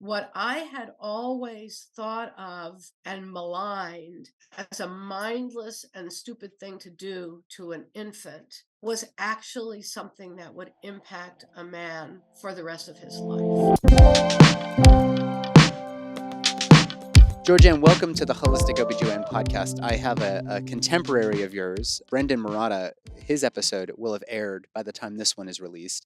what I had always thought of and maligned as a mindless and stupid thing to do to an infant was actually something that would impact a man for the rest of his life. Georganne, welcome to the Holistic OBGYN podcast. I have a contemporary of yours, Brendan Murata. His episode will have aired by the time this one is released.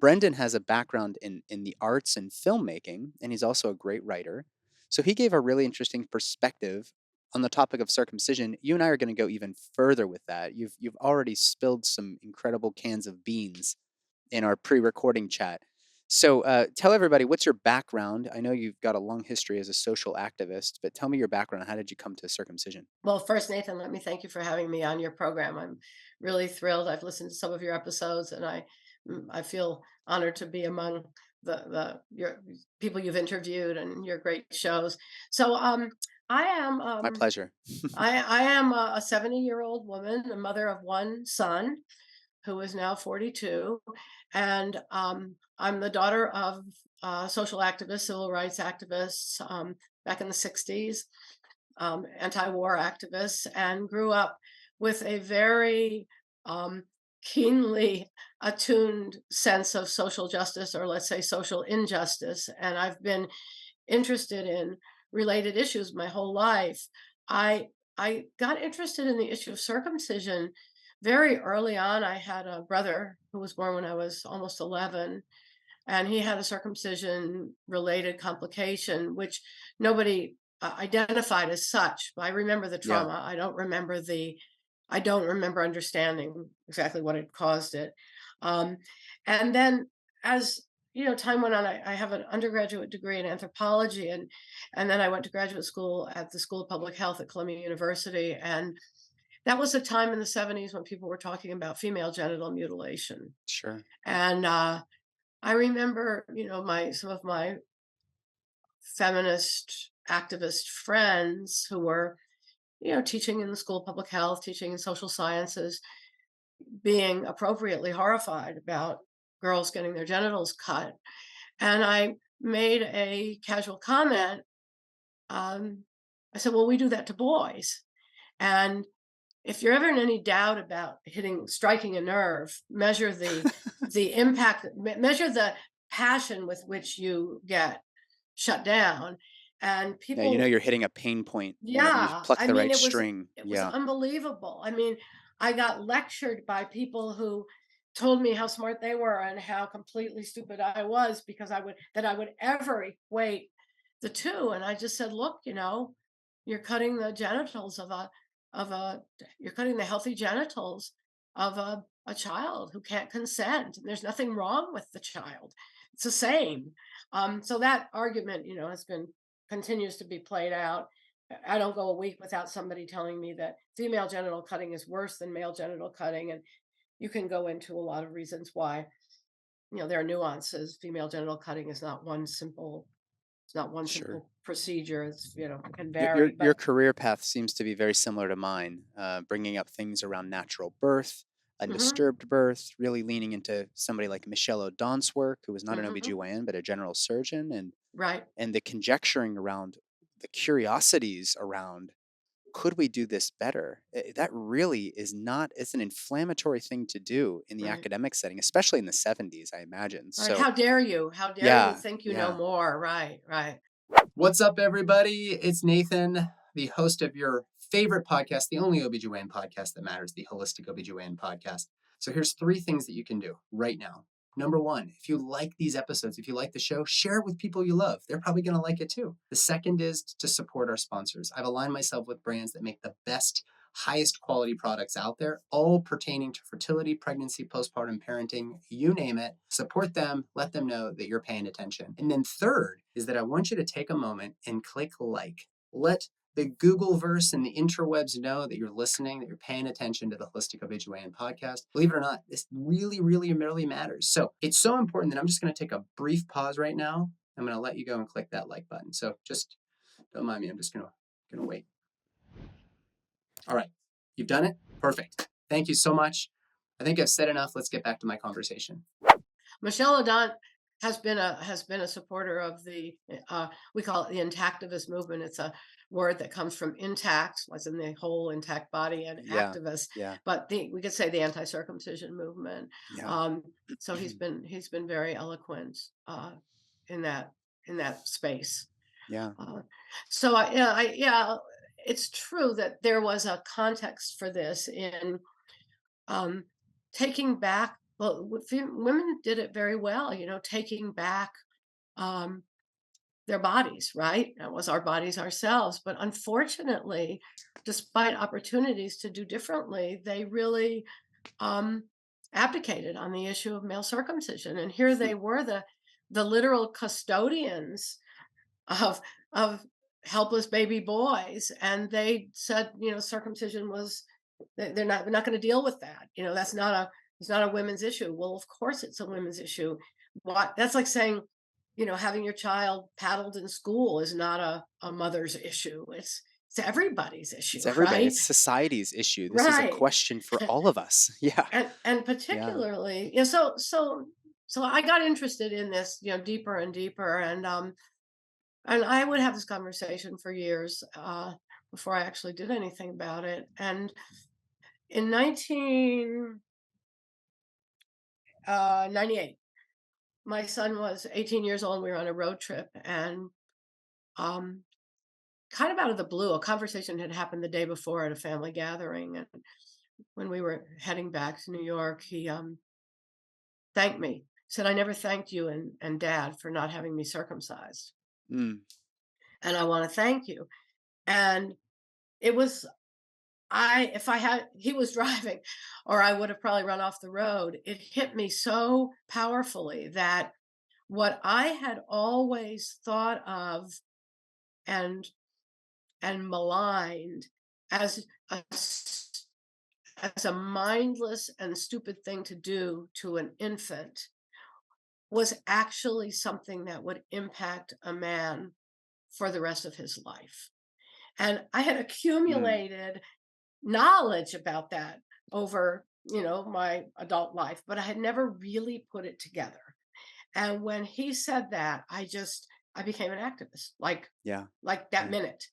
Brendan has a background in the arts and filmmaking, and he's also a great writer. So he gave a really interesting perspective on the topic of circumcision. You and I are going to go even further with that. You've already spilled some incredible cans of beans in our pre-recording chat. So tell everybody, what's your background? I know you've got a long history as a social activist, but tell me your background. How did you come to circumcision? Well, first, Nathan, let me thank you for having me on your program. I'm really thrilled. I've listened to some of your episodes, and I feel honored to be among the your people you've interviewed and your great shows. So, I am My pleasure. I am a 70-year-old woman, a mother of one son who is now 42, and I'm the daughter of social activists, civil rights activists back in the 60s, anti-war activists, and grew up with a very keenly attuned sense of social justice, or let's say social injustice. And I've been interested in related issues my whole life. I I got interested in the issue of circumcision very early on. I had a brother who was born when I was almost 11, and he had a circumcision related complication, which nobody identified as such. I remember the Yeah. trauma. I don't remember understanding exactly what had caused it. Um, and then as time went on, I have an undergraduate degree in anthropology, and then I went to graduate school at the School of Public Health at Columbia University. And that was a time in the 70s when people were talking about female genital mutilation. Sure. And I remember, my some of my feminist activist friends who were, teaching in the School of Public Health, teaching in social sciences, being appropriately horrified about girls getting their genitals cut. And I made a casual comment. Um, I said, "Well, we do that to boys." And if you're ever in any doubt about striking a nerve, measure the impact, measure the passion with which you get shut down. And Yeah, people, you're hitting a pain point whenever you yeah, pluck I the mean, right it was string. it was Yeah. unbelievable. I mean, I got lectured by people who told me how smart they were and how completely stupid I was because I would ever equate the two. And I just said, look, you're cutting the genitals of a you're cutting the healthy genitals of a child who can't consent. And there's nothing wrong with the child. It's the same. So that argument, has been continues to be played out. I don't go a week without somebody telling me that female genital cutting is worse than male genital cutting. And you can go into a lot of reasons why. There are nuances. Female genital cutting is not one simple it's not one Sure. simple procedure. It can Your your vary. your But career path seems to be very similar to mine, bringing up things around natural birth, mhm, undisturbed birth, really leaning into somebody like Michelle O'Donnell's work, who was not an mhm, OBGYN, but a general surgeon, right. and the conjecturing around the curiosities around could we do this better? That really is not, it's an inflammatory thing to do in the Right. academic setting, especially in the 70s, I imagine. Right. So, How dare you? How dare you yeah, think you know yeah. more? Right. Right. What's up, everybody? It's Nathan, the host of your favorite podcast, the only OBGYN podcast that matters, the Holistic OBGYN podcast. So here's three things that you can do right now. Number one, if you like these episodes, if you like the show, share it with people you love. They're probably going to like it too. The second is to support our sponsors. I've aligned myself with brands that make the best, highest quality products out there, all pertaining to fertility, pregnancy, postpartum parenting, you name it. Support them, let them know that you're paying attention. And then third is that I want you to take a moment and click like. Let the Googleverse and the interwebs know that you're listening, that you're paying attention to the Holistic OBGYN podcast. Believe it or not, this really, really, really matters. So it's so important that I'm just going to take a brief pause right now. I'm going to let you go and click that like button. So just don't mind me. I'm just going to wait. All right. You've done it? Perfect. Thank you so much. I think I've said enough. Let's get back to my conversation. Michelle O'Donnell. has been a supporter of we call it the intactivist movement. It's a word that comes from intact, as in the whole intact body, and Yeah. activist, Yeah. but we could say the anti-circumcision movement. Yeah. Um, so he's been very eloquent in that space. Yeah. Uh, yeah, it's true that there was a context for this in um, taking back. Well, women did it very well, taking back um, their bodies, right? That was our bodies ourselves. But unfortunately, despite opportunities to do differently, they really um, abdicated on the issue of male circumcision. And here Hmm. they were, the literal custodians of of helpless baby boys, and they said, circumcision was they're not going to deal with that. That's not a women's issue. Well, of course it's a women's issue. What That's like saying, having your child paddled in school is not a mother's issue. It's everybody's It's issue, everybody. right? It's society's issue. This is a Right. question for all of us. Yeah. And Yeah. particularly, so I got interested in this, deeper and deeper, and I would have this conversation for years before I actually did anything about it. And in 1998, my son was 18 years old. We were on a road trip, and um, kind of out of the blue, a conversation had happened the day before at a family gathering. And when we were heading back to New York, he thanked me. Said, "I never thanked you and Dad for not having me circumcised, Mm. and I want to thank you." And it was I if I had he was driving, or I would have probably run off the road. It hit me so powerfully that what I had always thought of and maligned as as a mindless and stupid thing to do to an infant was actually something that would impact a man for the rest of his life. And I had Mm. accumulated knowledge about that over, my adult life, but I had never really put it together. And when he said that, I became an activist, Yeah. like that Yeah. minute.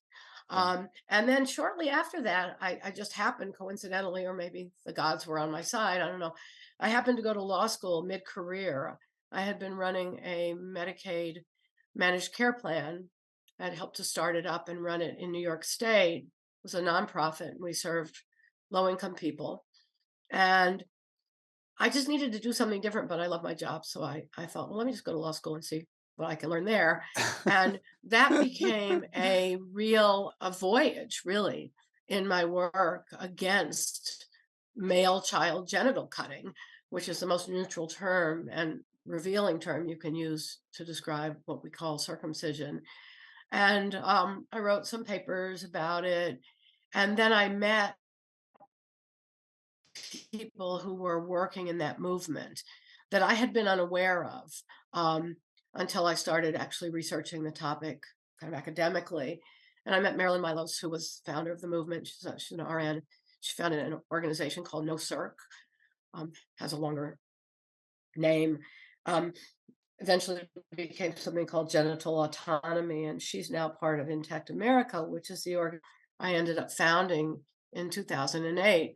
Yeah. And then shortly after that, I just happened coincidentally, or maybe the gods were on my side, I don't know. I happened to go to law school mid-career. I had been running a Medicaid managed care plan. I had helped to start it up and run it in New York State. It was a nonprofit, and we served low-income people. And I just needed to do something different, but I love my job. So I thought, well, let me just go to law school and see what I can learn there. And that became a voyage, really, in my work against male child genital cutting, which is the most neutral term and revealing term you can use to describe what we call circumcision. And I wrote some papers about it. And then I met people who were working in that movement that I had been unaware of um, until I started actually researching the topic kind of academically. And I met Marilyn Milos, who was founder of the movement. She's an RN. She founded an organization called No Circ, has a longer name. Um, Eventually became something called Genital Autonomy, and she's now part of Intact America, which is the org I ended up founding in 2008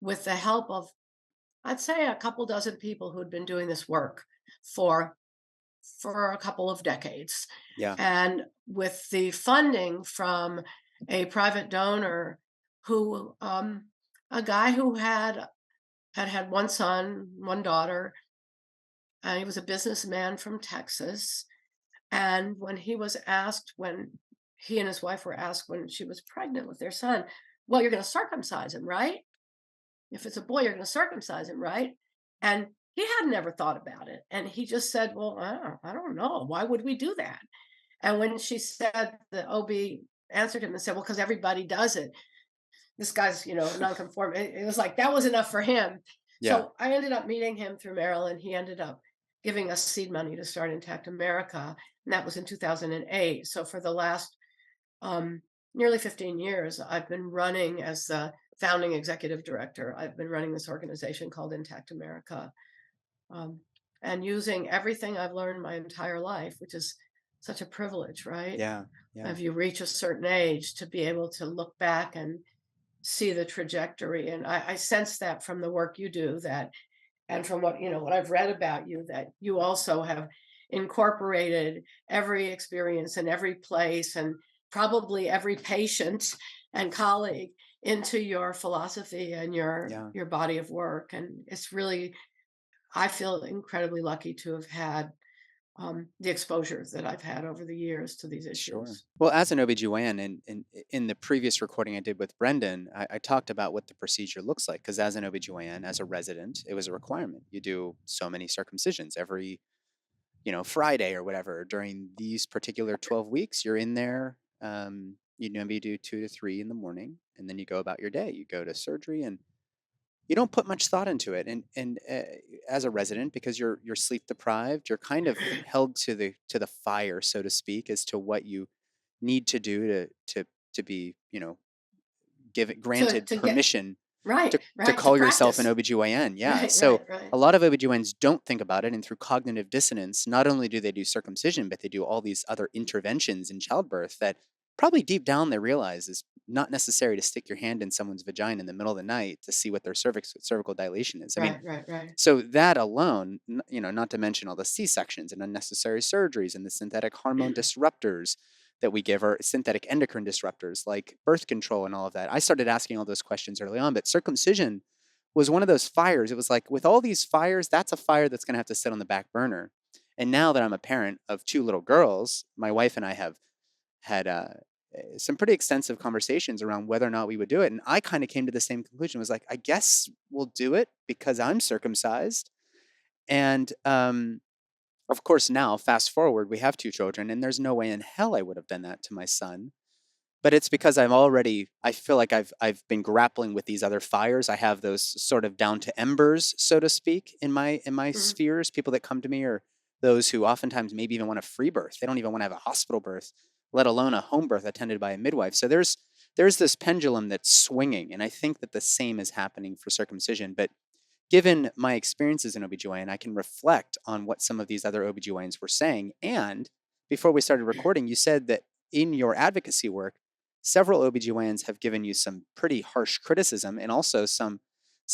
with the help of, I'd say, a couple dozen people who'd been doing this work for a couple of decades. Yeah. And with the funding from a private donor who a guy who had one son, one daughter, and he was a businessman from Texas. And when he and his wife were asked when she was pregnant with their son, well, you're going to circumcise him, right? If it's a boy, you're going to circumcise him, right? And he had never thought about it. And he just said, well, I don't know. Why would we do that? And when she said, the OB answered him and said, well, because everybody does it. This guy's, nonconforming. It was like that was enough for him. Yeah. So I ended up meeting him through Maryland. He ended up giving us seed money to start Intact America. And that was in 2008. So for the last nearly 15 years, I've been running as the founding executive director. I've been running this organization called Intact America. Um, and using everything I've learned my entire life, which is such a privilege, right? Yeah. Yeah. If you reach a certain age to be able to look back and see the trajectory. And I sense that from the work you do, that and from what what I've read about you, that you also have incorporated every experience in every place and probably every patient and colleague into your philosophy and Yeah. your body of work. And it's really, I feel incredibly lucky to have had the exposure that I've had over the years to these Sure. issues. Well, as an OBGYN, in the previous recording I did with Brendan, I talked about what the procedure looks like. Because as an OBGYN, as a resident, it was a requirement. You do so many circumcisions every, Friday or whatever. During these particular 12 weeks, you're in there. You maybe do 2 to 3 in the morning, and then you go about your day. You go to surgery, and you don't put much thought into it. And as a resident, because you're sleep deprived, you're kind of held to the fire, so to speak, as to what you need to do to be, to granted to get permission right, to right, to call yourself an practice. OBGYN. Yeah. Right, So right, right. a lot of OBGYNs don't think about it. And through cognitive dissonance, not only do they do circumcision, but they do all these other interventions in childbirth that probably deep down they realize is not necessary to stick your hand in someone's vagina in the middle of the night to see what their cervical dilation is. I mean, Right, right, right. so that alone, not to mention all the C-sections and unnecessary surgeries and the synthetic hormone disruptors that we give, or synthetic endocrine disruptors like birth control and all of that. I started asking all those questions early on, but circumcision was one of those fires. It was like, with all these fires, that's a fire that's going to have to sit on the back burner. And now that I'm a parent of 2 little girls, my wife and I have had some pretty extensive conversations around whether or not we would do it. And I kind of came to the same conclusion, was like, I guess we'll do it because I'm circumcised. And of course, now fast forward, we have 2 children, and there's no way in hell I would have done that to my son. But it's because I feel like I've been grappling with these other fires. I have those sort of down to embers, so to speak, in my Mhm. spheres. People that come to me are those who oftentimes maybe even want a free birth. They don't even want to have a hospital birth, let alone a home birth attended by a midwife. So there's this pendulum that's swinging, and I think that the same is happening for circumcision. But given my experience as an OBGYN, I can reflect on what some of these other OBGYNs were saying. And before we started recording, you said that in your advocacy work, several OBGYNs have given you some pretty harsh criticism and also some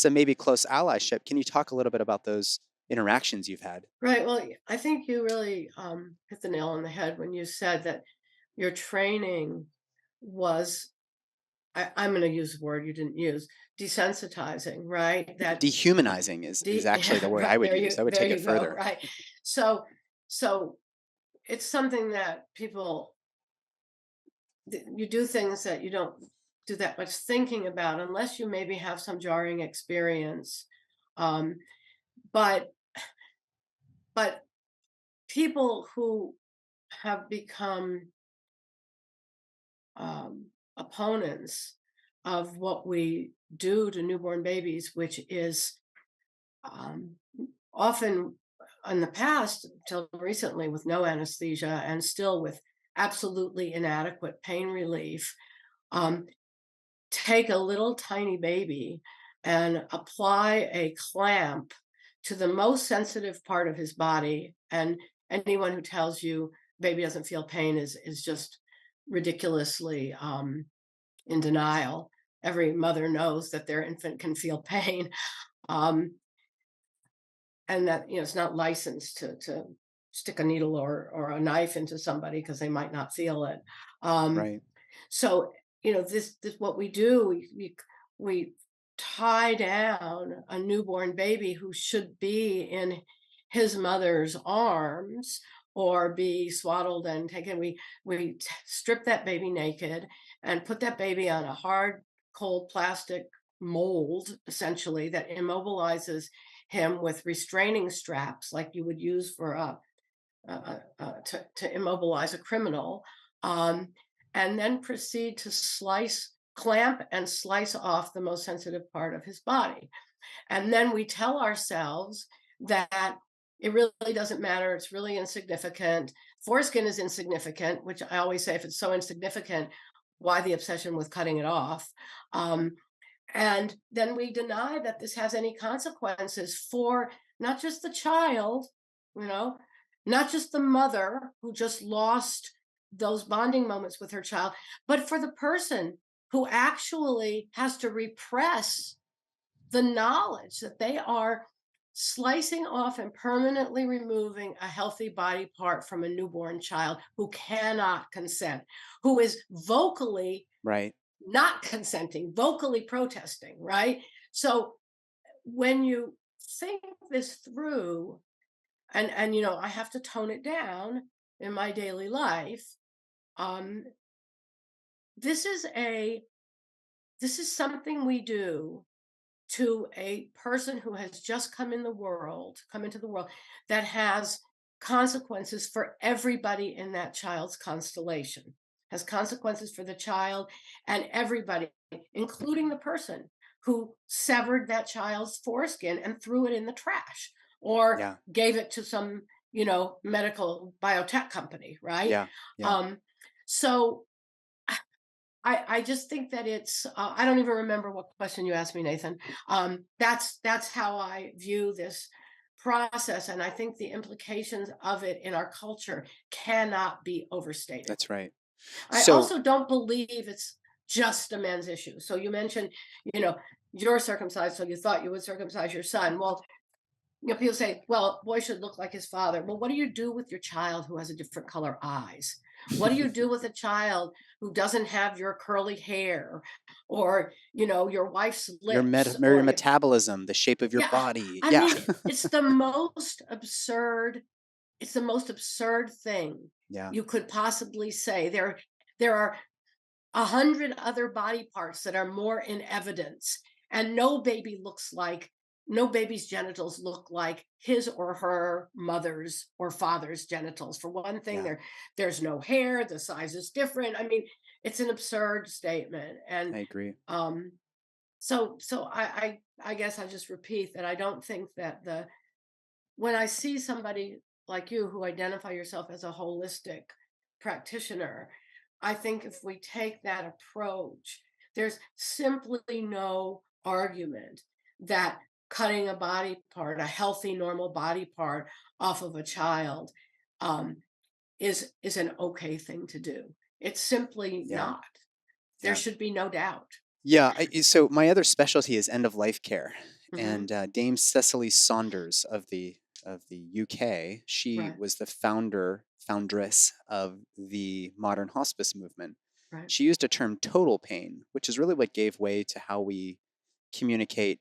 maybe close allyship. Can you talk a little bit about those interactions you've had? Right. Well, I think you really hit the nail on the head when you said that your training was, I'm going to use a word you didn't use, desensitizing, right? That Dehumanizing is actually the yeah, word I right would use. I would there take you it go, further. right. So so it's something that people, you do things that you don't do that much thinking about unless you maybe have some jarring experience. Um, but but people who have become opponents of what we do to newborn babies, which is um, often in the past, till recently, with no anesthesia and still with absolutely inadequate pain relief, um, take a little tiny baby and apply a clamp to the most sensitive part of his body. And anyone who tells you baby doesn't feel pain is just ridiculously in denial. Every mother knows that their infant can feel pain, um, and that it's not licensed to stick a needle or a knife into somebody because they might not feel it. Um, Right. so this what we do. We tie down a newborn baby who should be in his mother's arms or be swaddled and taken. We strip that baby naked and put that baby on a hard, cold plastic mold, essentially, that immobilizes him with restraining straps like you would use for to immobilize a criminal, um, and then proceed to clamp and slice off the most sensitive part of his body. And then we tell ourselves that it really doesn't matter. It's really insignificant. Foreskin is insignificant, which I always say, if it's so insignificant, why the obsession with cutting it off? Um, and then we deny that this has any consequences for not just the child, you know, not just the mother who just lost those bonding moments with her child, but for the person who actually has to repress the knowledge that they are slicing off and permanently removing a healthy body part from a newborn child who cannot consent, who is vocally Right. not consenting, vocally protesting, right? So when you think this through, and I have to tone it down in my daily life. Um, this is a this is something we do to a person who has just come into the world, that has consequences for everybody in that child's constellation, has consequences for the child and everybody, including the person who severed that child's foreskin and threw it in the trash or Yeah. gave it to some, medical biotech company, right? Yeah. Yeah. Um, so I just think that it's I don't even remember what question you asked me, Nathan. That's how I view this process, and I think the implications of it in our culture cannot be overstated. That's right. I So also don't believe it's just a men's issue. So you mentioned, you know, you're circumcised, so you thought you would circumcise your son. Well, people say, well, boy should look like his father. Well, what do you do with your child who has a different color eyes? What do you do with a child who doesn't have your curly hair or, your wife's lips your or metabolism, the shape of your yeah, body. I Yeah. mean, it's the most absurd thing Yeah. you could possibly say. There are 100 other body parts that are more in evidence, and no baby's genitals look like his or her mother's or father's genitals. For one thing, Yeah. there's no hair, the size is different. I mean, it's an absurd statement. I And agree. um so I guess I just repeat that I don't think that the when I see somebody like you who identify yourself as a holistic practitioner, I think if we take that approach, there's simply no argument that cutting a body part, a healthy, normal body part off of a child, um, is an okay thing to do. It's simply Yeah. not. There Yeah. should be no doubt. Yeah. So my other specialty is end of life care, Hmm. and Dame Cecily Saunders of the UK, she Right, was the foundress of the modern hospice movement. right, She used a term total pain, which is really what gave way to how we communicate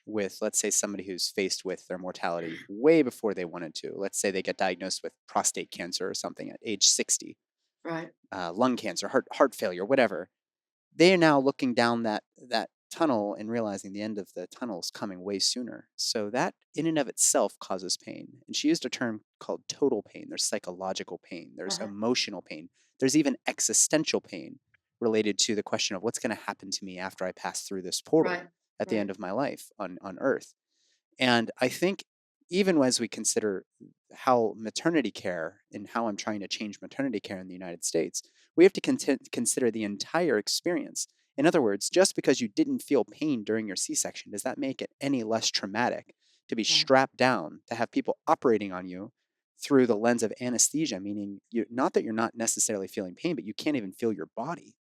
with, let's say, somebody who's faced with their mortality way before they wanted to. Let's say they get diagnosed with prostate cancer or something at age 60, right, lung cancer, heart failure, whatever. They are now looking down that tunnel and realizing the end of the tunnel is coming way sooner. So that in and of itself causes pain. And she used a term called total pain. There's psychological pain, there's uh-huh, emotional pain, there's even existential pain related to the question of what's going to happen to me after I pass through this portal right, at the end right, of my life on Earth. And I think even as we consider how maternity care and how I'm trying to change maternity care in the United States, we have to consider the entire experience. In other words, just because you didn't feel pain during your C section, does that make it any less traumatic to be right, strapped down, to have people operating on you through the lens of anesthesia, meaning not that you're not necessarily feeling pain, but you can't even feel your body?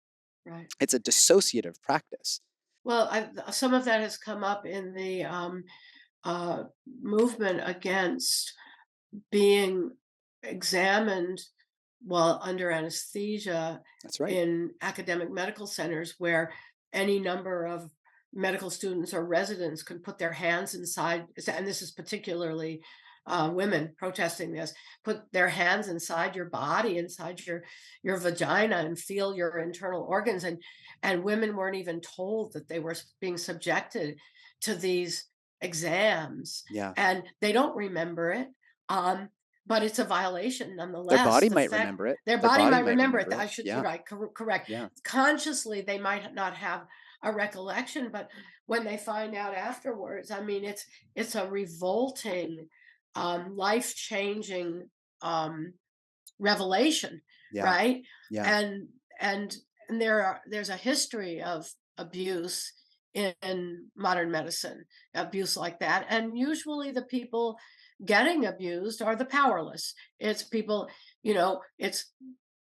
right. It's a dissociative practice. Well, some of that has come up in the uh, movement against being examined while under anesthesia That's right. in academic medical centers, where any number of medical students or residents could put their hands inside, and this is particularly women protesting this, put their hands inside your body, inside your vagina, and feel your internal organs, and women weren't even told that they were being subjected to these exams, Yeah. and they don't remember it. Um, but it's a violation Their nonetheless. body The might fact remember it. their Their body body might might remember it. remember it. I should, you're Yeah. right, correct. Yeah. Consciously, they might not have a recollection, but when they find out afterwards, I mean, it's a revolting, life-changing um, revelation, Yeah. right? Yeah. And and there's a history of abuse in modern medicine, abuse like that. And usually the people getting abused are the powerless. It's people, it's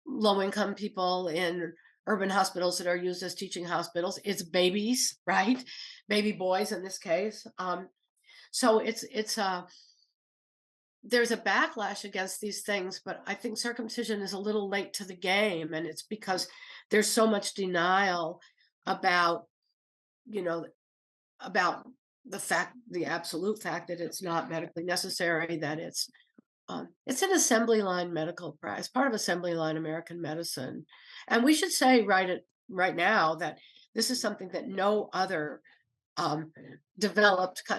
low income people in urban hospitals that are used as teaching hospitals. It's babies, right? Baby boys in this case. So there's a backlash against these things, but I think circumcision is a little late to the game, and it's because there's so much denial about, you know, about the absolute fact that it's not medically necessary, that it's an assembly line medical practice, part of assembly line American medicine. And we should say right now that this is something that no other um,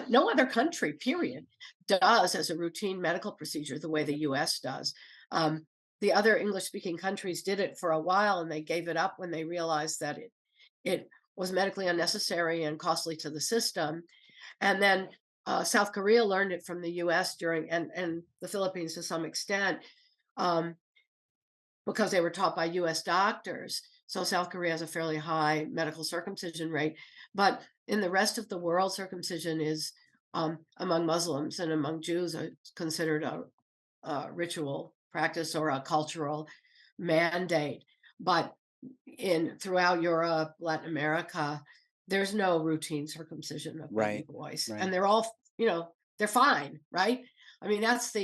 no other country, period, does as a routine medical procedure the way the US does. The other English speaking countries did it for a while and they gave it up when they realized that it was medically unnecessary and costly to the system. And then South Korea learned it from the US and the Philippines to some extent, um, because they were taught by US doctors. So South Korea has a fairly high medical circumcision rate. But in the rest of the world, circumcision is, among Muslims and among Jews, considered a ritual practice or a cultural mandate. But in throughout Europe, Latin America, there's no routine circumcision of baby Right. boys, Right. and they're all, they're fine, right? I mean, that's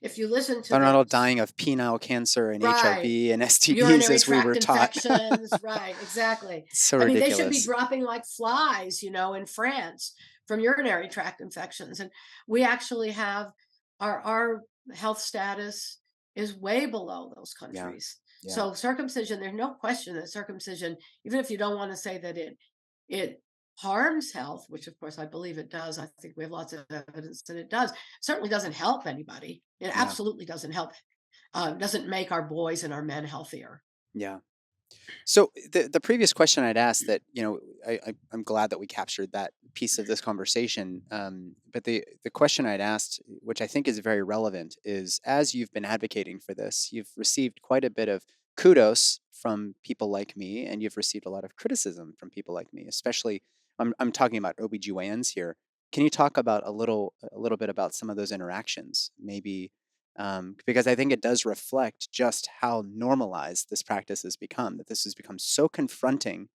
if you listen to They're not all the dying of penile cancer and right HIV and STDs urinary as we were tract taught. infections, right? Exactly. So I mean, they should be ridiculous. dropping like flies, in France from urinary tract infections, and we actually have our health status is way below those Yeah. countries. Yeah. So circumcision, there's no question that circumcision, even if you don't want to say that it harms health, which of course I believe it does. I think we have lots of evidence that it does. Certainly doesn't help anybody. It Yeah. absolutely doesn't help. Doesn't make our boys and our men healthier. Yeah. So the previous question I'd asked that, I'm glad that we captured that piece of this conversation. But the question I'd asked, which I think is very relevant, is as you've been advocating for this, you've received quite a bit of kudos from people like me, and you've received a lot of criticism from people like me, especially I'm talking about OBGYNs here. Can you talk about a little bit about some of those interactions? Maybe because I think it does reflect just how normalized this practice has become, that this has become so confronting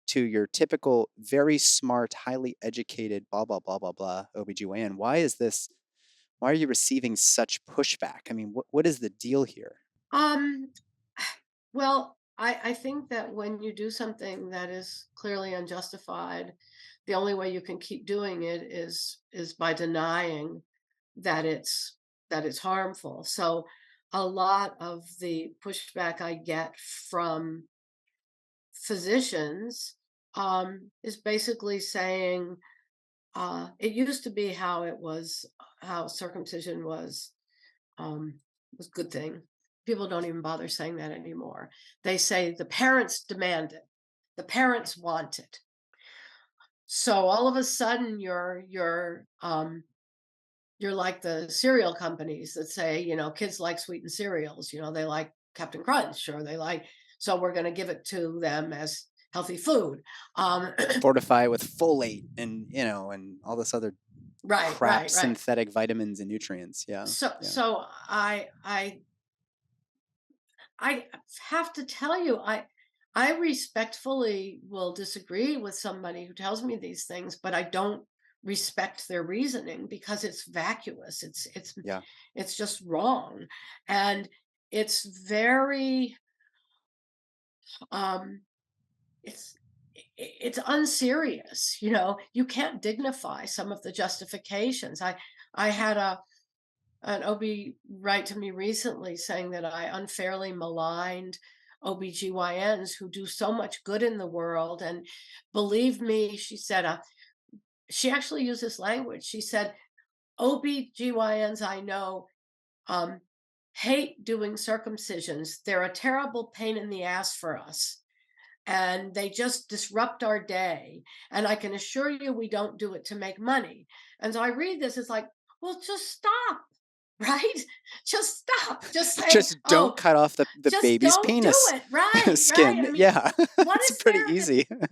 to your typical, very smart, highly educated, blah, blah, blah, blah, blah, OBGYN. Why are you receiving such pushback? I mean, what is the deal here? Um, well, I think that when you do something that is clearly unjustified, the only way you can keep doing it is by denying that it's harmful. So a lot of the pushback I get from physicians is basically saying it used to be how circumcision was a good thing. People don't even bother saying that anymore. They say the parents demand it. The parents want it. So all of a sudden you're like the cereal companies that say, kids like sweetened cereals, they like Captain Crunch or so we're going to give it to them as healthy food. Um, Fortify with folate and all this other right, crap, right, right. synthetic vitamins and nutrients. Yeah. So Yeah. so I have to tell you, I respectfully will disagree with somebody who tells me these things, but I don't respect their reasoning because it's vacuous. Yeah. It's just wrong. And it's very um it's it's unserious, you can't dignify some of the justifications. I had an OB write to me recently saying that I unfairly maligned OBGYNs who do so much good in the world. And believe me, she said, she actually used this language. She said, OBGYNs I know um, hate doing circumcisions. They're a terrible pain in the ass for us. And they just disrupt our day. And I can assure you we don't do it to make money. And so I read this, it's like, well, just stop. right? Just stop. Just say, Just don't oh, cut off the just baby's don't do penis it. Right, right. skin. I mean, Yeah, what it's is pretty there to, easy. how do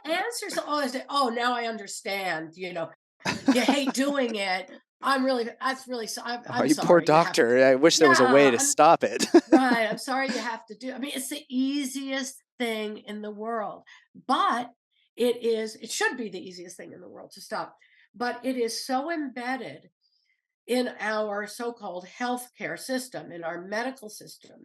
I answer? So, oh, I say, oh, now I understand. You hate doing it. That's really, Oh, I'm you poor sorry. You have to, doctor. I wish there was a way yeah, to stop it. right. I'm sorry you have to do. I mean, it's the easiest thing in the world, but it should be the easiest thing in the world to stop. But it is so embedded in our so-called healthcare system, in our medical system,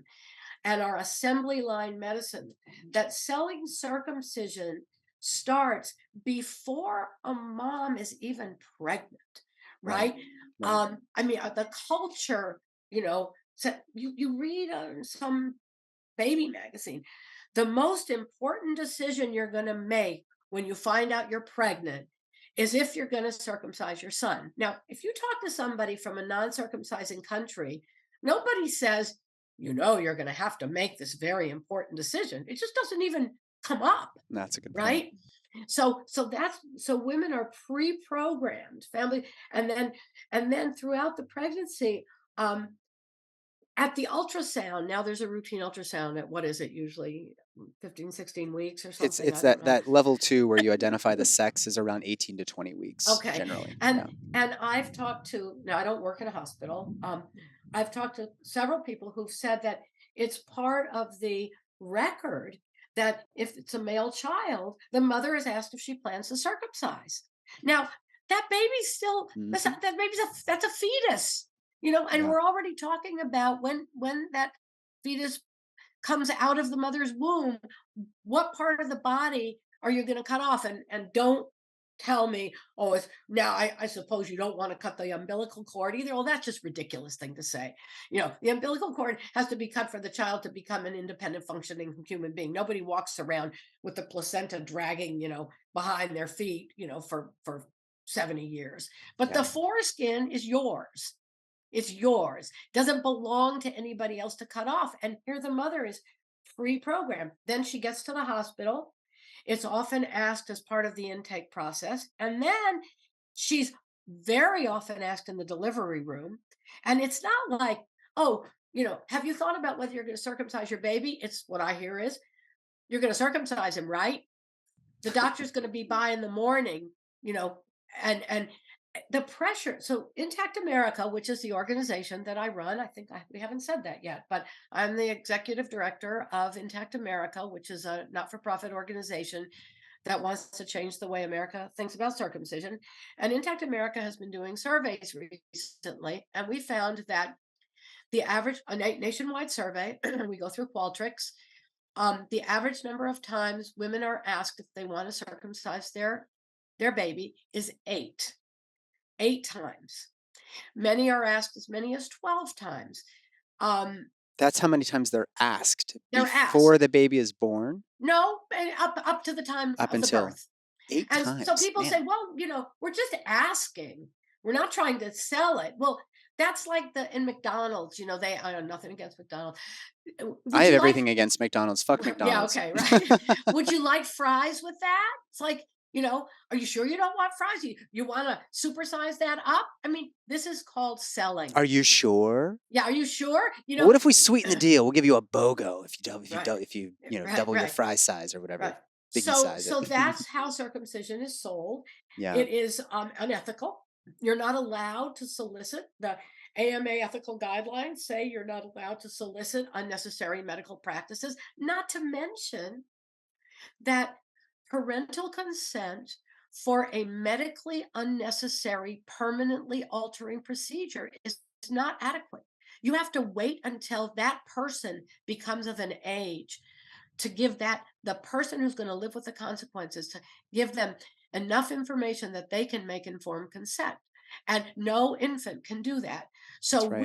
and our assembly line medicine that selling circumcision starts before a mom is even pregnant, Right, right? right. I mean, the culture, so you read some baby magazine, the most important decision you're going to make when you find out you're pregnant is if you're going to circumcise your son. Now, if you talk to somebody from a non-circumcising country, nobody says, you're going to have to make this very important decision. It just doesn't even come up, That's a good point. right? So women are pre-programmed, family, and then throughout the pregnancy, um, at the ultrasound, now there's a routine ultrasound at, what is it, usually 15, 16 weeks or It's something, it's I don't know. that level 2 where you identify the sex is around 18 to 20 weeks Okay. generally. And Yeah. and I've talked to, now I don't work in a hospital. I've talked to several people who've said that it's part of the record that if it's a male child, the mother is asked if she plans to circumcise. Now, that baby's still Mhm. that's a fetus, and Yeah. we're already talking about when that fetus comes out of the mother's womb, what part of the body are you going to cut off? And don't tell me, oh, it's now I suppose you don't want to cut the umbilical cord either. Well, that's just ridiculous thing to say. The umbilical cord has to be cut for the child to become an independent functioning human being. Nobody walks around with the placenta dragging, behind their feet, for 70 years. But Yeah. the foreskin is yours. It's yours. Doesn't belong to anybody else to cut off. And here the mother is pre-programmed. Then she gets to the hospital. It's often asked as part of the intake process. And then she's very often asked in the delivery room. And it's not like, oh, have you thought about whether you're going to circumcise your baby? It's what I hear is, you're going to circumcise him, right? The doctor's going to be by in the morning, you know, and the pressure. So Intact America, which is the organization that I run, we haven't said that yet, but I'm the executive director of Intact America, which is a not-for-profit organization that wants to change the way America thinks about circumcision. And Intact America has been doing surveys recently, and we found that the average, a nationwide survey, we go through Qualtrics, the average number of times women are asked if they want to circumcise their baby is eight times. Many are asked as many as 12 times. Um, That's how many times they're asked they're before asked. the baby is born No, up to the time up of the until birth. 8 And so times. people say, Man. well, we're just asking. We're not trying to sell it. Well, that's like in McDonald's, I have nothing against McDonald's. I Would have you like, everything against McDonald's. Fuck yeah, McDonald's. okay, right. Would you like fries with that? It's like, are you sure you don't want fries? You want to supersize that up? I mean, this is called selling. Are you sure? Yeah, are you sure? Well, what if we sweeten the deal? We'll give you a BOGO if you Right, right, double your right, fry size or whatever. right. Biggie So, size it. so that's how circumcision is sold. Yeah, It is unethical. You're not allowed to solicit. The AMA ethical guidelines say you're not allowed to solicit unnecessary medical practices, not to mention that parental consent for a medically unnecessary, permanently altering procedure is not adequate. You have to wait until that person becomes of an age to give the person who's going to live with the consequences, to give them enough information that they can make informed consent. And no infant can do that. So that's right.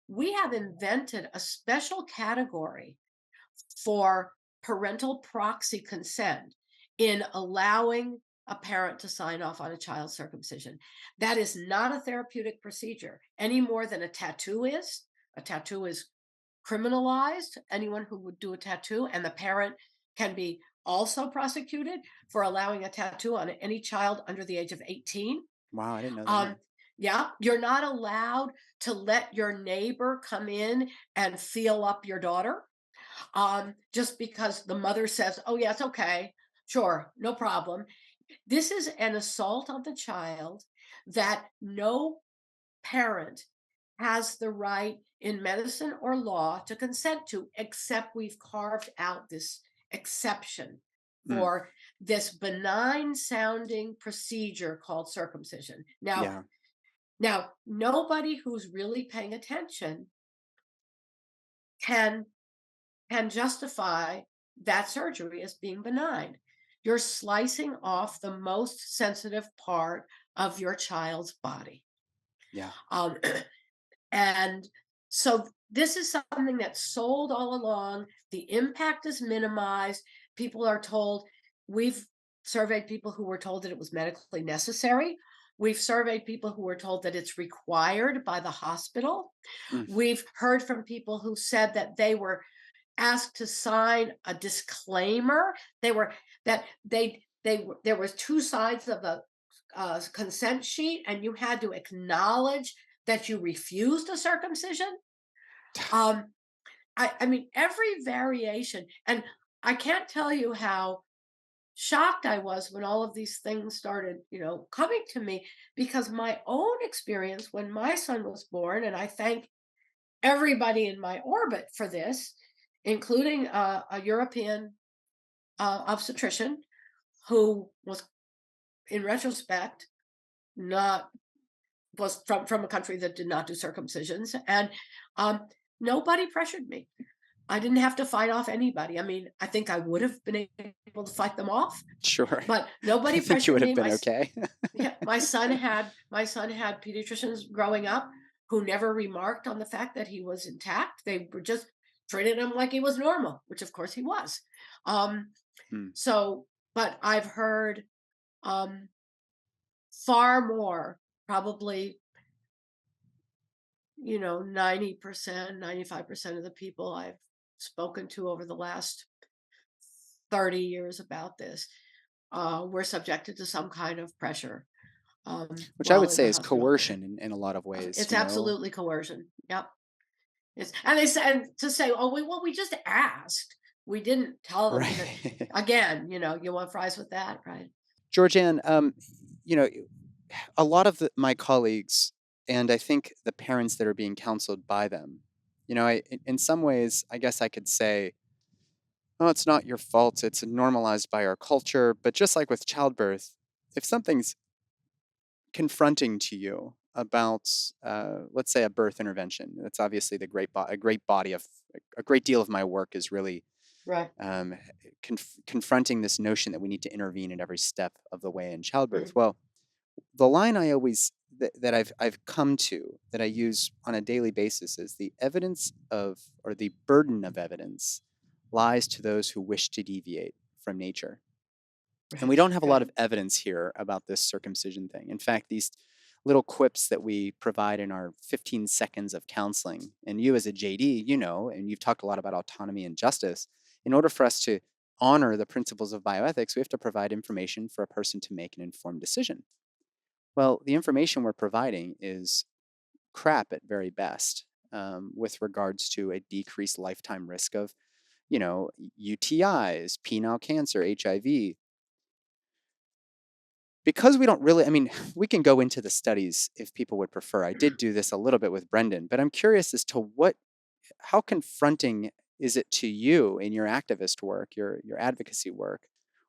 we have invented a special category for parental proxy consent in allowing a parent to sign off on a child's circumcision. That is not a therapeutic procedure any more than a tattoo is. A tattoo is criminalized, anyone who would do a tattoo, and the parent can be also prosecuted for allowing a tattoo on any child under the age of 18. Wow, I didn't know Um, that. Yeah, you're not allowed to let your neighbor come in and feel up your daughter, just because the mother says, "Oh, yeah, it's okay. Sure, no problem." This is an assault on the child that no parent has the right in medicine or law to consent to, except we've carved out this exception Mm, for this benign sounding procedure called circumcision. yeah, Now, nobody who's really paying attention can justify that surgery as being benign. You're slicing off the most sensitive part of your child's body. yeah, Um, and so this is something that's sold all along. The impact is minimized. People are told, we've surveyed people who were told that it was medically necessary. We've surveyed people who were told that it's required by the hospital. mm, We've heard from people who said that they were asked to sign a disclaimer. They were that there was two sides of the consent sheet, and you had to acknowledge that you refused a circumcision. Um, I mean, every variation, and I can't tell you how shocked I was when all of these things started, coming to me, because my own experience when my son was born, and I thank everybody in my orbit for this, including a European obstetrician who was, in retrospect, not was from a country that did not do circumcisions, and um, nobody pressured me. I didn't have to fight off anybody. I mean, I think I would have been able to fight them off, sure. but I nobody think you pressured would have me. been okay. Yeah, my son had pediatricians growing up who never remarked on the fact that he was intact. They were just treating him like he was normal, which of course he was. Um, Mm, so, but I've heard um, far more, probably, 90%, 95% of the people I've spoken to over the last 30 years about this were subjected to some kind of pressure which I while would in say the is hospital. coercion in a lot of ways, It's you know? absolutely coercion. Yep. And they said to say, "Oh, we just asked. We didn't tell them that." Right. Again, you want fries with that, right? Georgianne, you know, a lot of my colleagues, and I think the parents that are being counseled by them, in some ways, I guess I could say, oh, it's not your fault. It's normalized by our culture. But just like with childbirth, if something's confronting to you about, let's say, a birth intervention, that's obviously a great body of a great deal of my work is really Right. um, confronting this notion that we need to intervene at every step of the way in childbirth. Mhm. Well, the line I always that I've come to that I use on a daily basis is the evidence of or the burden of evidence lies to those who wish to deviate from nature. And we Right. don't have a lot Right. of evidence here about this circumcision thing. In fact, these little quips that we provide in our 15 seconds of counseling, and you as a JD, and you've talked a lot about autonomy and justice, in order for us to honor the principles of bioethics, we have to provide information for a person to make an informed decision. Well, the information we're providing is crap at very best with regards to a decreased lifetime risk of, UTIs, penile cancer, HIV. Because we don't really, I mean, we can go into the studies if people would prefer. I did do this a little bit with Brendan, but I'm curious as to how confronting is it to you in your activist work, your advocacy work,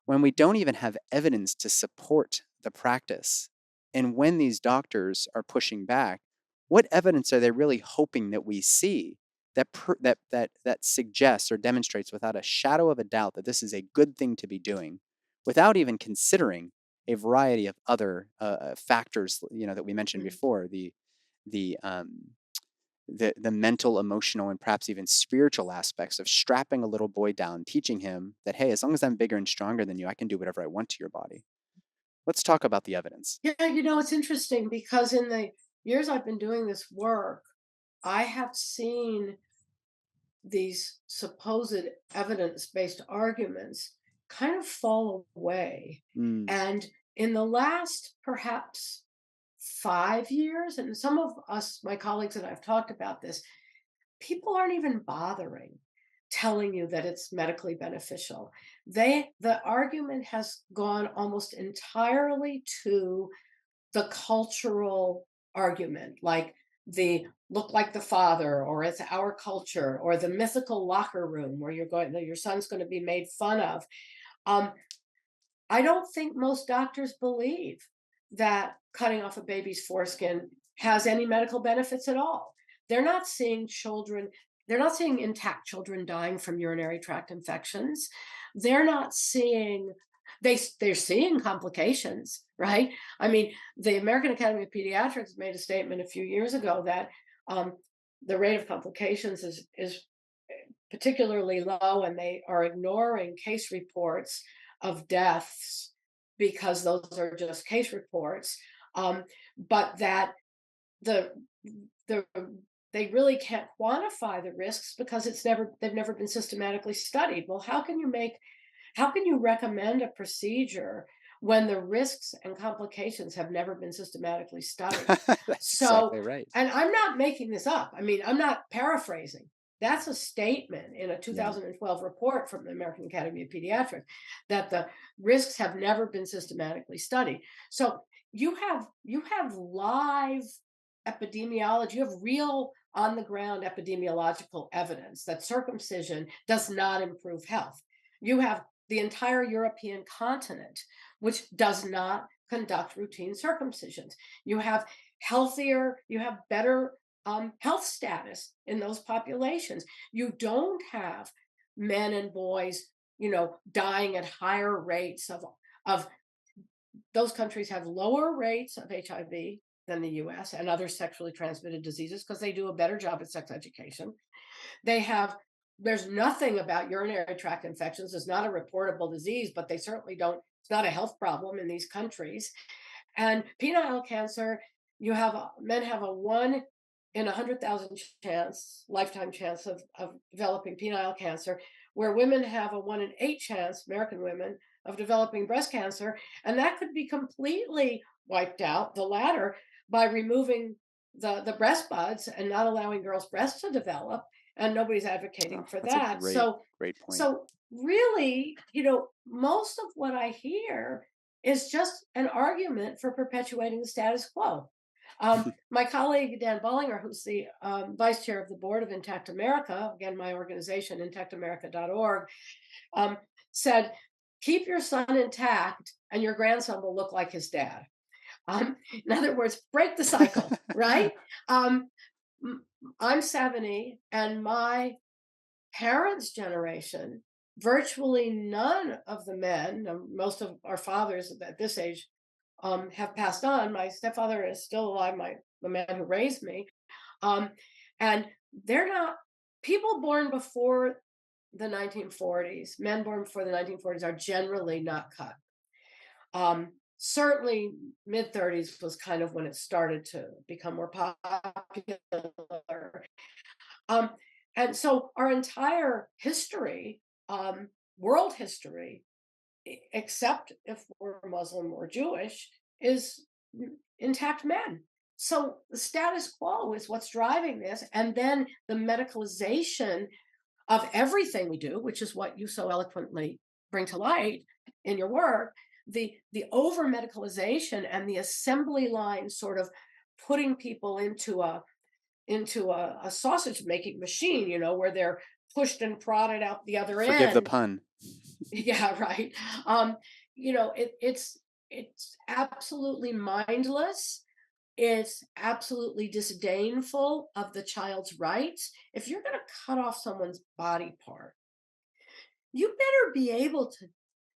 when we don't even have evidence to support the practice? And when these doctors are pushing back, what evidence are they really hoping that we see that suggests or demonstrates without a shadow of a doubt that this is a good thing to be doing, without even considering a variety of other factors, that we mentioned Mhm. before, the um, the mental, emotional, and perhaps even spiritual aspects of strapping a little boy down, teaching him that, hey, as long as I'm bigger and stronger than you, I can do whatever I want to your body. Let's talk about the evidence. Yeah, it's interesting because in the years I've been doing this work, I have seen these supposed evidence-based arguments kind of fall away. Mm, And in the last perhaps 5 years. And some of us, my colleagues and I've talked about this, people aren't even bothering telling you that it's medically beneficial. The argument has gone almost entirely to the cultural argument, like the look like the father, or it's our culture, or the mythical locker room where your son's going to be made fun of. Um, I don't think most doctors believe that cutting off a baby's foreskin has any medical benefits at all. They're not seeing children, they're not seeing intact children dying from urinary tract infections. They're not seeing they're seeing complications, right? I mean, the American Academy of Pediatrics made a statement a few years ago that um, the rate of complications is particularly low, and they are ignoring case reports of deaths because those are just case reports. But that the the they really can't quantify the risks because they've never been systematically studied. Well, how can you recommend a procedure when the risks and complications have never been systematically studied? That's So, exactly right. and I'm not making this up. I mean, I'm not paraphrasing. That's a statement in a Yeah. 2012 report from the American Academy of Pediatrics that the risks have never been systematically studied. So you have live epidemiology, you have real on the ground epidemiological evidence that circumcision does not improve health. You have the entire European continent, which does not conduct routine circumcisions. You have you have better health status in those populations. You don't have men and boys, dying at higher rates of those countries have lower rates of HIV than the US and other sexually transmitted diseases because they do a better job at sex education. They have There's nothing about urinary tract infections. It's not a reportable disease, but they certainly don't, it's not a health problem in these countries. And penile cancer, men have a 1 in 100,000 chance, lifetime chance of developing penile cancer, where women have a 1 in 8 chance, American women, of developing breast cancer. And that could be completely wiped out, the latter, by removing the breast buds and not allowing girls' breasts to develop. And nobody's advocating Oh, for that's a that. great, great point. So really, most of what I hear is just an argument for perpetuating the status quo. My colleague Dan Bollinger, who's the vice chair of the board of Intact America, again, my organization, intactamerica.org, um, said, keep your son intact and your grandson will look like his dad. In other words, break the cycle, right? Um, I'm 70, and my parents' generation, virtually none of the men, most of our fathers at this age have passed on. My stepfather is still alive, the man who raised me. Um, and they're not people born before the 1940s, men born before the 1940s are generally not cut. Certainly mid 30s was kind of when it started to become more popular. Um, and so our entire history, world history, except if we're Muslim or Jewish, is intact men. So the status quo is what's driving this. And then the medicalization of everything we do, which is what you so eloquently bring to light in your work, the over medicalization and the assembly line sort of putting people into a sausage making machine, where they're pushed and prodded out the other Forgive the end. pun. Yeah, right. It's absolutely mindless. It's absolutely disdainful of the child's rights. If you're going to cut off someone's body part, you better be able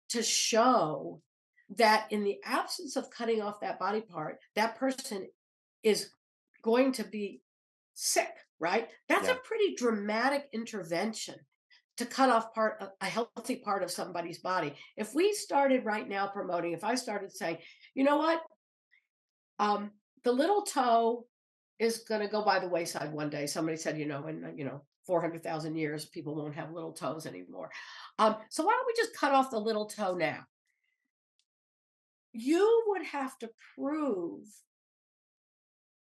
to show that in the absence of cutting off that body part, that person is going to be sick, right? That's a Yeah. pretty dramatic intervention to cut off a healthy part of somebody's body. If I started saying, you know what, the little toe is going to go by the wayside one day. Somebody said, in 400,000 years, people won't have little toes anymore. So why don't we just cut off the little toe now? You would have to prove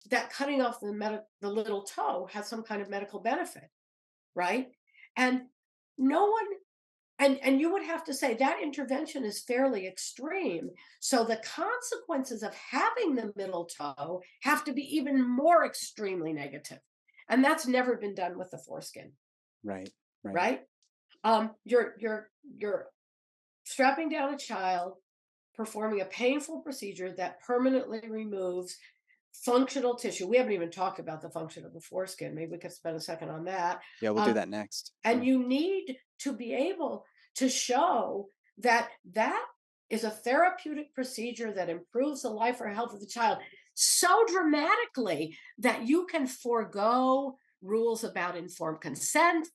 that cutting off the little toe has some kind of medical benefit, right? And no one and you would have to say that intervention is fairly extreme. So the consequences of having the middle toe have to be even more extremely negative. And that's never been done with the foreskin, Right. Right. right? You're strapping down a child, performing a painful procedure that permanently removes functional tissue. We haven't even talked about the function of the foreskin. Maybe we could spend a second on that. Yeah, we'll do Um, that next. and Yeah. you need to be able to show that that is a therapeutic procedure that improves the life or health of the child so dramatically that you can forego rules about informed consent.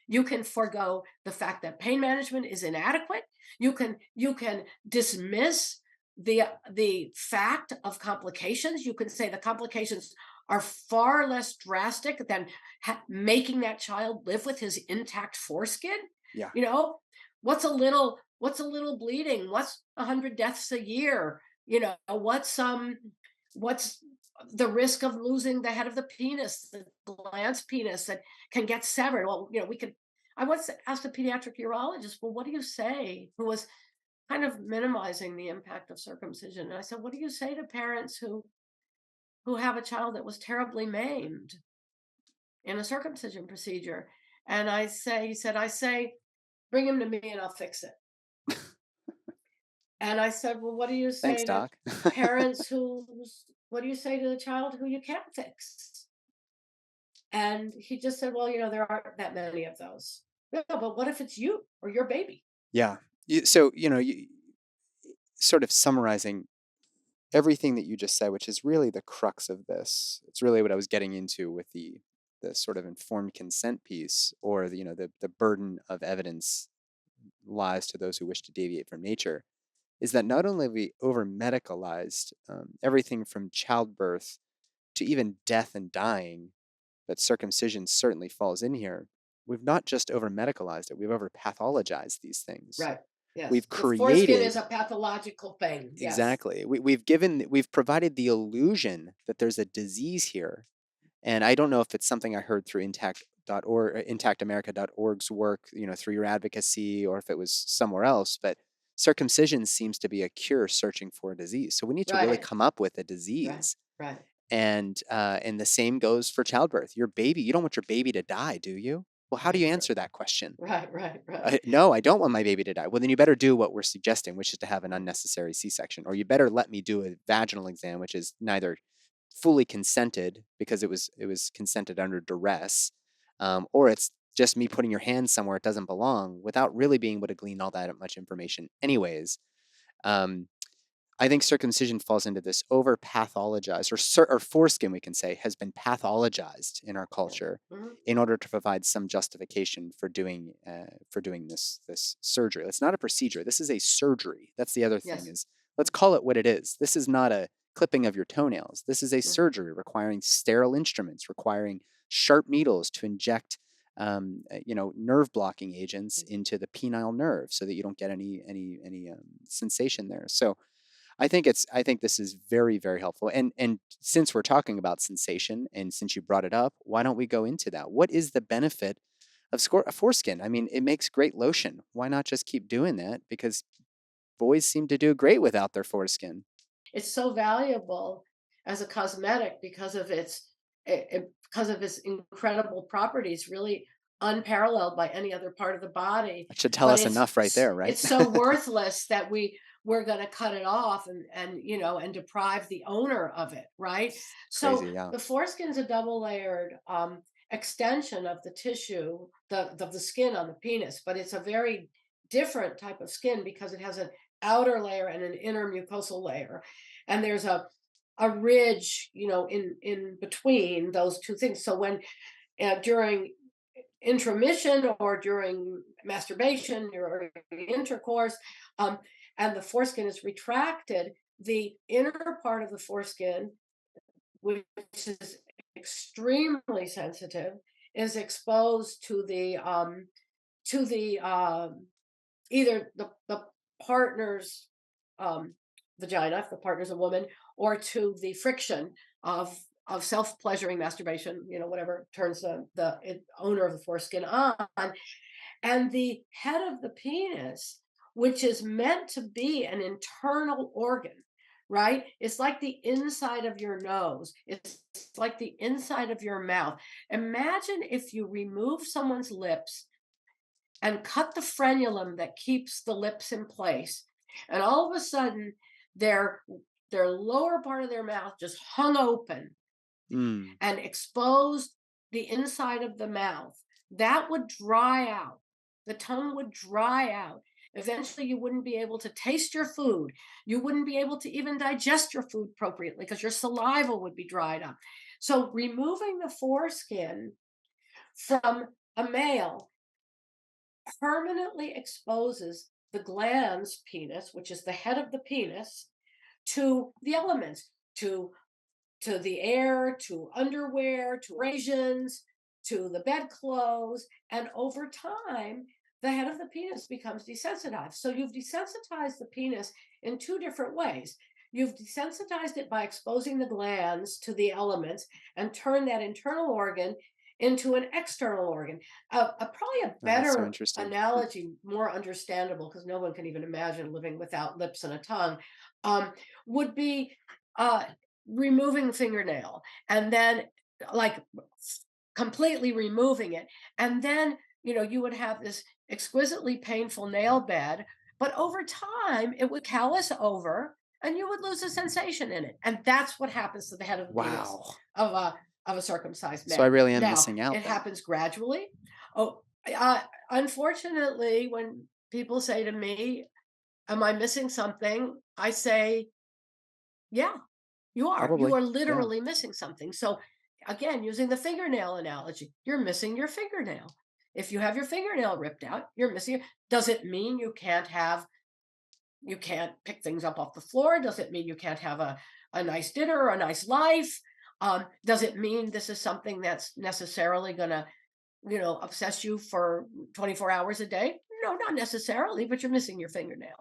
You can forego the fact that pain management is inadequate. You can dismiss the fact of complications. You can say the complications are far less drastic than making that child live with his intact foreskin. Yeah. You know, what's a little bleeding? What's 100 deaths a year? What's the risk of losing the head of the penis, the glans penis that can get severed? Well, we could. I once asked a pediatric urologist, well, what do you say? Who was kind of minimizing the impact of circumcision. And I said, what do you say to parents who have a child that was terribly maimed in a circumcision procedure? And I say, bring him to me and I'll fix it. And I said, well, what do you Thanks, say to Doc. parents what do you say to the child who you can't fix? And he just said, well, there aren't that many of those. Yeah, but what if it's you or your baby? Yeah. So, sort of summarizing everything that you just said, which is really the crux of this. It's really what I was getting into with the sort of informed consent piece, or the burden of evidence lies to those who wish to deviate from nature. Is that not only have we over medicalized everything from childbirth to even death and dying, but circumcision certainly falls in here. We've not just over medicalized it, we've over pathologized these things. Right. Yes. We've The foreskin is created a pathological thing. Yes. exactly. We've provided the illusion that there's a disease here. And I don't know if it's something I heard through intact.org, intactamerica.org's work, through your advocacy, or if it was somewhere else, but circumcision seems to be a cure searching for a disease. So we need to really Right. come up with a Right. disease. Right. And the same goes for childbirth. Your baby, you don't want your baby to die, do you? Well, how do you Right. answer that question? Right. Right. Right. No, I don't want my baby to die. Well, then you better do what we're suggesting, which is to have an unnecessary C-section, or you better let me do a vaginal exam, which is neither fully consented because it was consented under duress, or it's just me putting your hand somewhere it doesn't belong without really being able to glean all that much information. Anyways, um, I think circumcision falls into this over pathologized, or foreskin, we can say, has been pathologized in our Yeah. culture Mhm. in order to provide some justification for doing this surgery. It's not a procedure. This is a surgery. That's the other thing Yes. is, let's call it what it is. This is not a clipping of your toenails. This is a Mhm. surgery requiring sterile instruments, requiring sharp needles to inject nerve blocking agents Mhm. into the penile nerve so that you don't get any sensation there. So I think this is very, very helpful. And since we're talking about sensation, and since you brought it up, why don't we go into that? What is the benefit of foreskin? I mean, it makes great lotion. Why not just keep doing that? Because boys seem to do great without their foreskin. It's so valuable as a cosmetic because of its incredible properties, really unparalleled by any other part of the body. That should tell But us it's enough right there, right? it's so worthless that we're going to cut it off and deprive the owner of it, right? So Crazy, yeah. the foreskin is a double layered extension of the tissue, the skin on the penis, but it's a very different type of skin because it has an outer layer and an inner mucosal layer, and there's a ridge, in between those two things. So when during intromission or during masturbation or intercourse, um, and the foreskin is retracted, the inner part of the foreskin, which is extremely sensitive, is exposed to the either the partner's um, vagina, if the partner's a woman, or to the friction of of self-pleasuring masturbation, whatever turns the owner of the foreskin on, and the head of the penis, which is meant to be an internal organ, right? It's like the inside of your nose. It's like the inside of your mouth. Imagine if you remove someone's lips and cut the frenulum that keeps the lips in place, and all of a sudden their lower part of their mouth just hung open Mm. and exposed the inside of the mouth. That would dry out. The tongue would dry out. Eventually, you wouldn't be able to taste your food. You wouldn't be able to even digest your food appropriately because your saliva would be dried up. So, removing the foreskin from a male permanently exposes the glans penis, which is the head of the penis, to the elements, to the air, to underwear, to abrasions, to the bedclothes. And over time, the head of the penis becomes desensitized. So you've desensitized the penis in two different ways. You've desensitized it by exposing the glands to the elements and turn that internal organ into an external organ. Probably a Oh, that's so better interesting. analogy, more understandable, because no one can even imagine living without lips and a tongue, would be uh, removing fingernail, and then like completely removing it, and then you would have this exquisitely painful nail bed, but over time it would callus over and you would lose a sensation in it, and that's what happens to the head of the penis Wow. of a circumcised So I man. really am Now missing out it then. happens gradually. Oh, unfortunately, when people say to me, am I missing something, I say, yeah, you are. You Probably. are Yeah. literally missing something. So, again, using the fingernail analogy, you're missing your fingernail. If you have your fingernail ripped out, you're missing it. Does it mean you can't pick things up off the floor? Does it mean you can't have a nice dinner or a nice life? Does it mean this is something that's necessarily going to, obsess you for 24 hours a day? No, not necessarily, but you're missing your fingernail.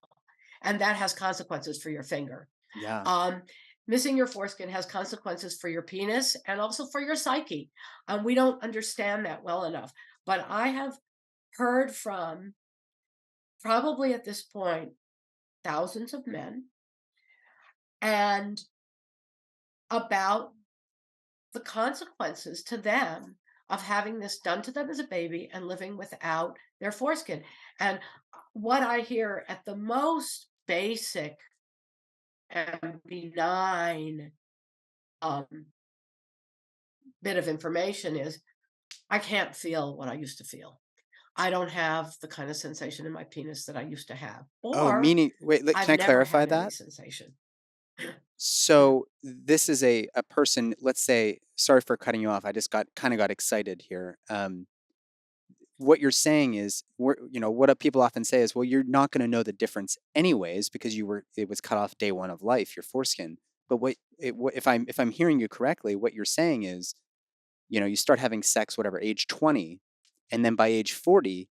And that has consequences for your finger. Yeah. Um, Missing your foreskin has consequences for your penis and also for your psyche. We don't understand that well enough. But I have heard from, probably at this point, thousands of men, and about the consequences to them of having this done to them as a baby and living without their foreskin. And what I hear at the most basic and benign um, bit of information is, I can't feel what I used to feel. I don't have the kind of sensation in my penis that I used to have, Oh, or meaning wait, I've can I never clarify had any that? sensation. So this is a person, let's say, sorry for cutting you off. I just got excited here. What you're saying is, what people often say is, well, you're not going to know the difference anyways because it was cut off day one of life, your foreskin. But if I'm hearing you correctly, what you're saying is, you start having sex, whatever, age 20, and then by age 40,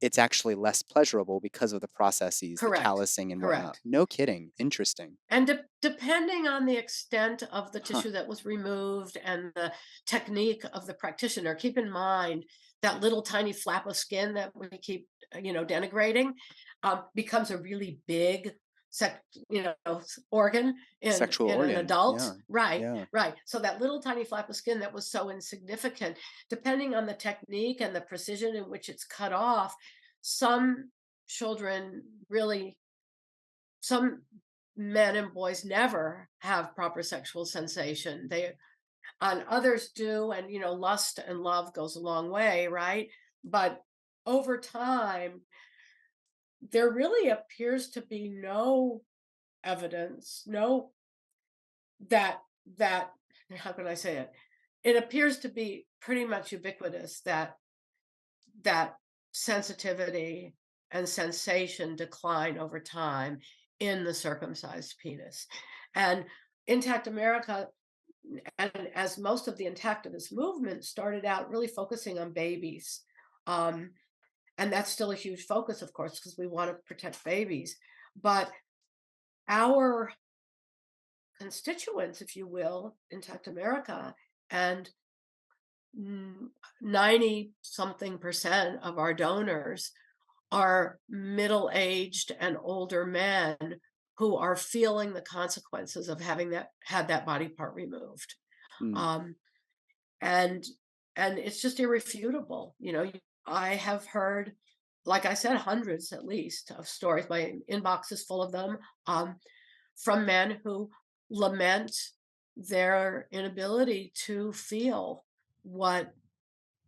it's actually less pleasurable because of the processes, the Correct. callousing and whatnot. Correct. No kidding. Interesting. And depending on the extent of the Huh. tissue that was removed and the technique of the practitioner, keep in mind that little tiny flap of skin that we keep, denigrating, becomes a really big, sec, organ Sexual in an organ. adult. Yeah. Right, Yeah. right. So that little tiny flap of skin that was so insignificant, depending on the technique and the precision in which it's cut off, some children really, some men and boys never have proper sexual sensation. They and others do, and lust and love goes a long way, right? But over time, there really appears to be no evidence, no that that how can I say it? It appears to be pretty much ubiquitous that sensitivity and sensation decline over time in the circumcised penis. And Intact America, and as most of the intactivist movement, started out really focusing on babies. Um, and that's still a huge focus, of course, because we want to protect babies. But our constituents, if you will, Intact America, and 90 something percent of our donors are middle-aged and older men who are feeling the consequences of having had that body part removed. Mm. Um, and and it's just irrefutable. I have heard, like I said, hundreds at least of stories. My inbox is full of them, from men who lament their inability to feel what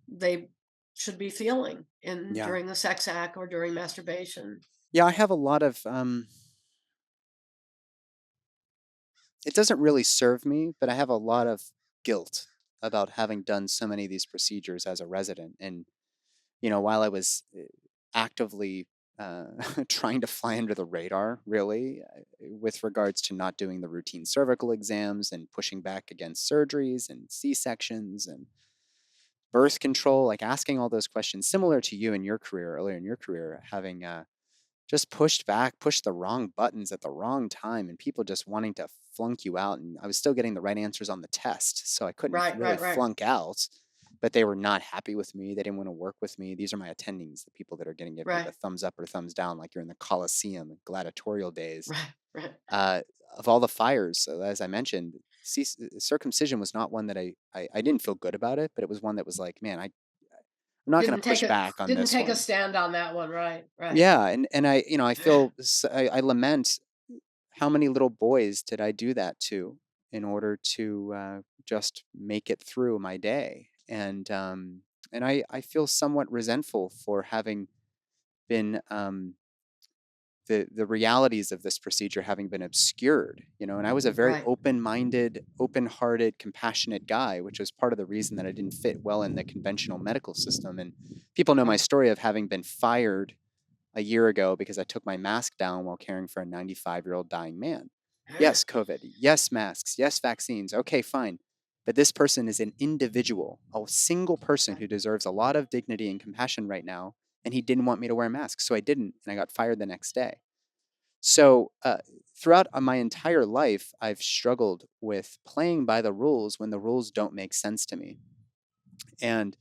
they should be feeling in Yeah. during the sex act or during masturbation. Yeah, I have a lot of it doesn't really serve me, but I have a lot of guilt about having done so many of these procedures as a resident. And, while I was actively uh, trying to fly under the radar, really, with regards to not doing the routine cervical exams and pushing back against surgeries and C-sections and birth control, like asking all those questions, similar to you in your career, earlier in your career, having just pushed the wrong buttons at the wrong time and people just wanting to flunk you out. And I was still getting the right answers on the test. So I couldn't Right, really right, right, flunk out, but they were not happy with me. They didn't want to work with me. These are my attendings, the people that are going to give me the right, thumbs up or thumbs down, like you're in the Coliseum, gladiatorial days. right, right. Uh, of all the fires, so as I mentioned, circumcision was not one that I didn't feel good about it, but it was one that was like, man, I'm not going Didn't to take push a back on didn't this take a one. stand on that one. Right, right. Yeah, and I feel I lament how many little boys did I do that to in order to just make it through my day, and I feel somewhat resentful for having been the realities of this procedure having been obscured, and I was a very Right. open-minded, open-hearted, compassionate guy, which was part of the reason that I didn't fit well in the conventional medical system. And people know my Right. story of having been fired a year ago because I took my mask down while caring for a 95-year-old dying man. Yes, COVID. Yes, masks. Yes, vaccines. Okay, fine. But this person is an individual, a single person who deserves a lot of dignity and compassion right now. And he didn't want me to wear a mask. So I didn't. And I got fired the next day. So throughout my entire life, I've struggled with playing by the rules when the rules don't make sense to me. And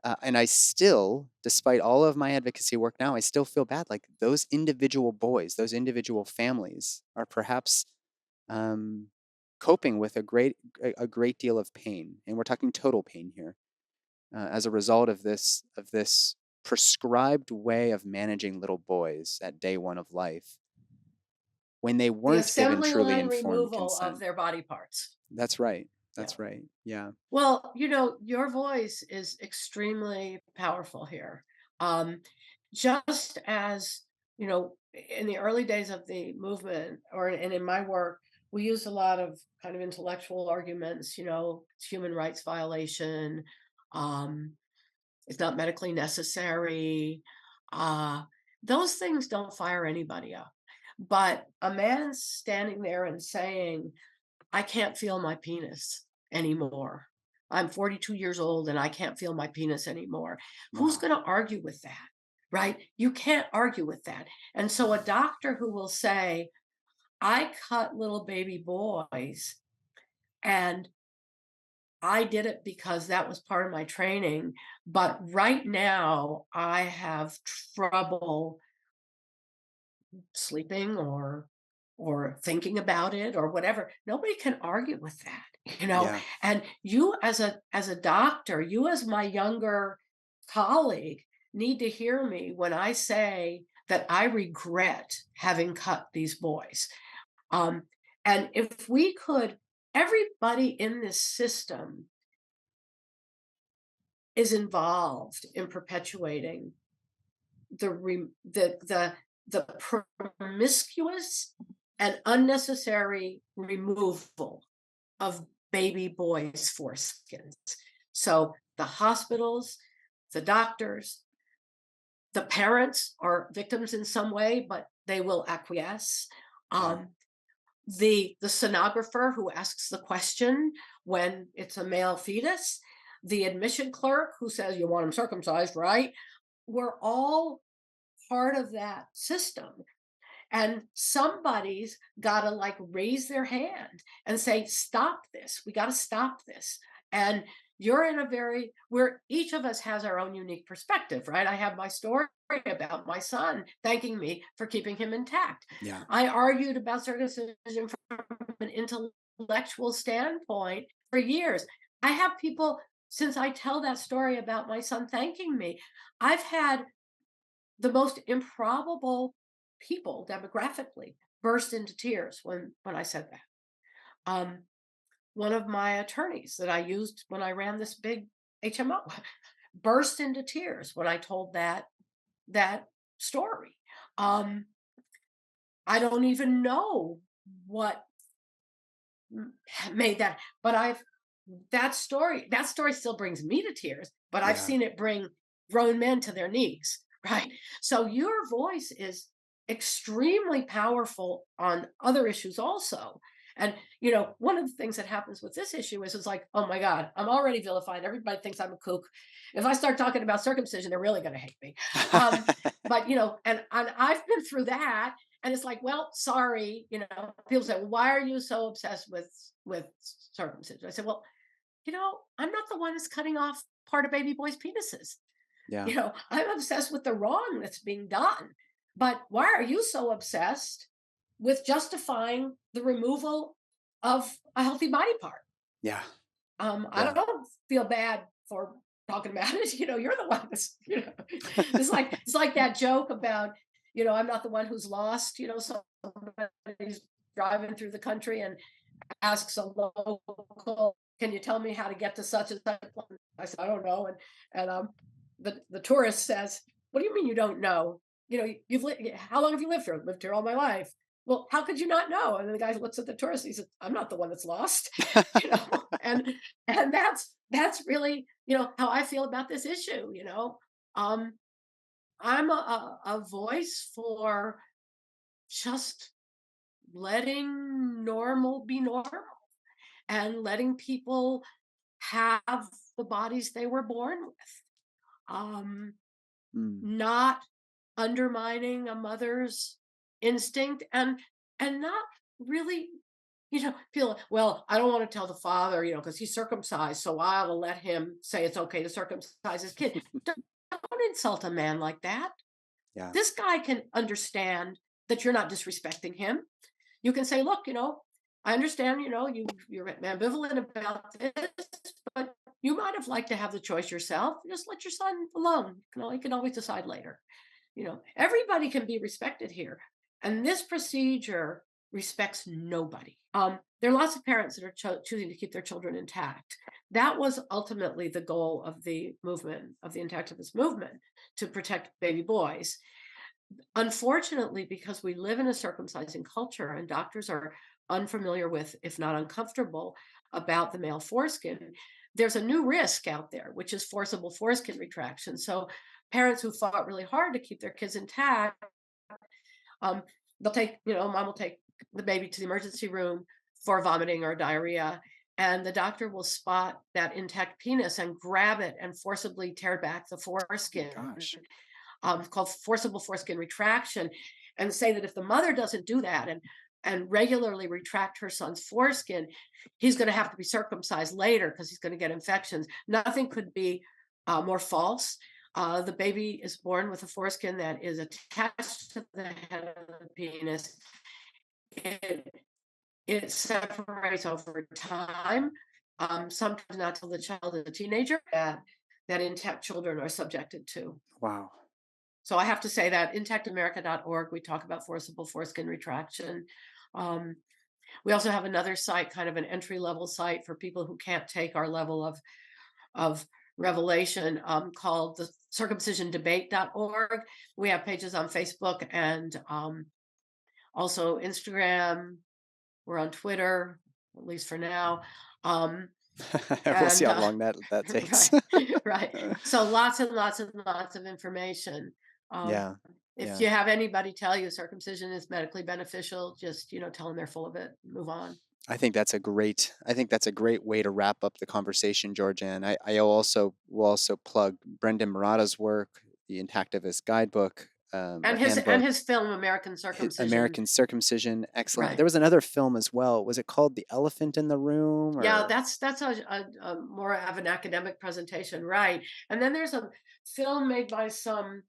I still, despite all of my advocacy work now, I still feel bad. Like those individual boys, those individual families are perhaps um, coping with a great deal of pain, and we're talking total pain here, as a result of this prescribed way of managing little boys at day one of life when they The weren't given assembly truly line informed removal of consent. their body parts. That's right. Yeah. That's right. Yeah. Well, your voice is extremely powerful here. Um, just as, in the early days of the movement, and in my work, we used a lot of kind of intellectual arguments, it's human rights violation, um, it's not medically necessary. Uh, those things don't fire anybody up. But a man standing there and saying, I can't feel my penis anymore. I'm 42 years old and I can't feel my penis anymore. Who's Wow. going to argue with that? Right? You can't argue with that. And so a doctor who will say, I cut little baby boys and I did it because that was part of my training. But right now I have trouble sleeping or thinking about it or whatever. Nobody can argue with that, Yeah. and you as a doctor, you as my younger colleague need to hear me when I say that I regret having cut these boys. um, and if we could, everybody in this system is involved in perpetuating the re- the promiscuous and unnecessary removal of baby boys' foreskins. So the hospitals, the doctors, the parents are victims in some way, but they will acquiesce. Yeah. Um, the sonographer who asks the question when it's a male fetus, the admission clerk who says you want them circumcised, right? We're all part of that system. And somebody's got to like raise their hand and say, stop this. We got to stop this. And you're in a very, where each of us has our own unique perspective, right? I have my story about my son thanking me for keeping him intact. Yeah. I argued about circumcision from an intellectual standpoint for years. I have people, since I tell that story about my son thanking me, I've had the most improbable people demographically burst into tears when I said that. Um, one of my attorneys that I used when I ran this big HMO burst into tears when I told that story. Um, I don't even know what made that, but I've that story still brings me to tears, but I've Yeah. seen it bring grown men to their knees, right? So your voice is extremely powerful on other issues also. And one of the things that happens with this issue is it's like, oh my God, I'm already vilified. Everybody thinks I'm a kook. If I start talking about circumcision, they're really going to hate me. Um, but and I've been through that, and it's like, well, sorry, people say, well, why are you so obsessed with circumcision? I said, well, I'm not the one that's cutting off part of baby boys' penises. Yeah. I'm obsessed with the wrong that's being done. But why are you so obsessed with justifying the removal of a healthy body part? Yeah. I Yeah. don't feel bad for talking about it. You're the one that's, it's like that joke about, I'm not the one who's lost, somebody's driving through the country and asks a local, can you tell me how to get to such and such? I said, I don't know. And the tourist says, what do you mean you don't know? How long have you lived here? Lived here all my life. Well, how could you not know? And then the guy looks at the tourist. He says, I'm not the one that's lost. you know, and and that's really how I feel about this issue. Um, I'm a voice for just letting normal be normal and letting people have the bodies they were born with. Um, Mm. Not undermining a mother's instinct and not really feel, well, I don't want to tell the father because he's circumcised, so I'll let him say it's okay to circumcise his kid. Don't insult a man like that. Yeah. This guy can understand that you're not disrespecting him. You can say, look, I understand, you're ambivalent about this, but you might have liked to have the choice yourself. Just let your son alone. He can always decide later. Everybody can be respected here. And this procedure respects nobody. There are lots of parents that are choosing to keep their children intact. That was ultimately the goal of the movement, of the intactivist movement, to protect baby boys. Unfortunately, because we live in a circumcising culture and doctors are unfamiliar with, if not uncomfortable, about the male foreskin, there's a new risk out there, which is forcible foreskin retraction. So parents who fought really hard to keep their kids intact, um, mom will take the baby to the emergency room for vomiting or diarrhea, and the doctor will spot that intact penis and grab it and forcibly tear back the foreskin, Gosh. called forcible foreskin retraction, and say that if the mother doesn't do that and regularly retract her son's foreskin, he's going to have to be circumcised later because he's going to get infections. Nothing could be more false. The baby is born with a foreskin that is attached to the head of the penis. It, it separates over time, sometimes not till the child is a teenager, that intact children are subjected to. Wow. So I have to say that intactamerica.org, we talk about forcible foreskin retraction. Um, we also have another site, kind of an entry level site for people who can't take our level of revelation, called the circumcisiondebate.org. We have pages on Facebook and also Instagram. We're on Twitter, at least for now. We'll see And how long that takes. right, right. So lots and lots and lots of information. Um, Yeah. if Yeah. you have anybody tell you circumcision is medically beneficial, just tell them they're full of it. Move on. I think that's a great way to wrap up the conversation, Georgianne. I will also plug Brendan Murata's work, the Intactivist Guidebook. And a his handbook. film American Circumcision. American Circumcision, excellent. There Right. was another film as well. Was it called The Elephant in the Room Yeah, or that's a more of an academic presentation, right? And then there's a film made by some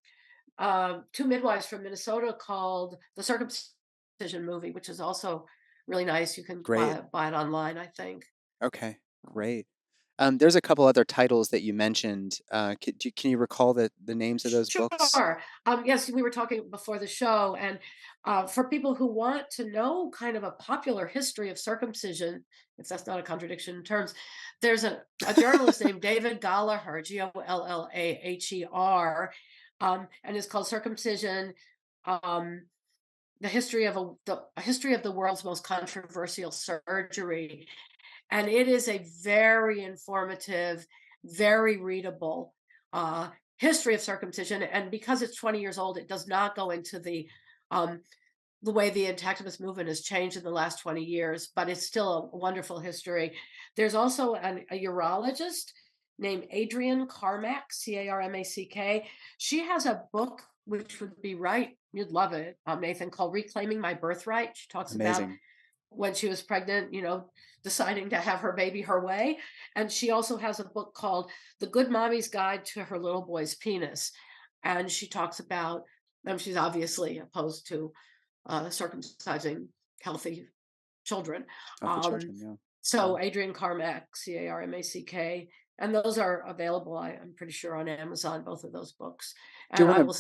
two midwives from Minnesota called the Circumcision movie, which is also really nice. You can Great. buy it online, I think. Okay, great. There's a couple other titles that you mentioned. Can you recall the names of those books? Sure. Yes, we were talking before the show, and for people who want to know kind of a popular history of circumcision, if that's not a contradiction in terms, there's a journalist named David Gallagher, Gollaher, and it's called Circumcision. Um, the history of a history of the world's most controversial surgery, and it is a very informative, very readable history of circumcision. And because it's 20 years old, it does not go into um, the way the intactivist movement has changed in the last 20 years, but it's still a wonderful history. There's also a urologist named Adrienne Carmack, Carmack. She has a book which would be right. You'd love it, Nathan, called Reclaiming My Birthright. She talks about Amazing. when she was pregnant, deciding to have her baby her way. And she also has a book called The Good Mommy's Guide to Her Little Boy's Penis. And she talks about, she's obviously opposed to circumcising healthy children. Healthy Um, children, yeah. so Adrienne Carmack, Carmack, and those are available, I'm pretty sure, on Amazon, both of those books. Do you And I want will,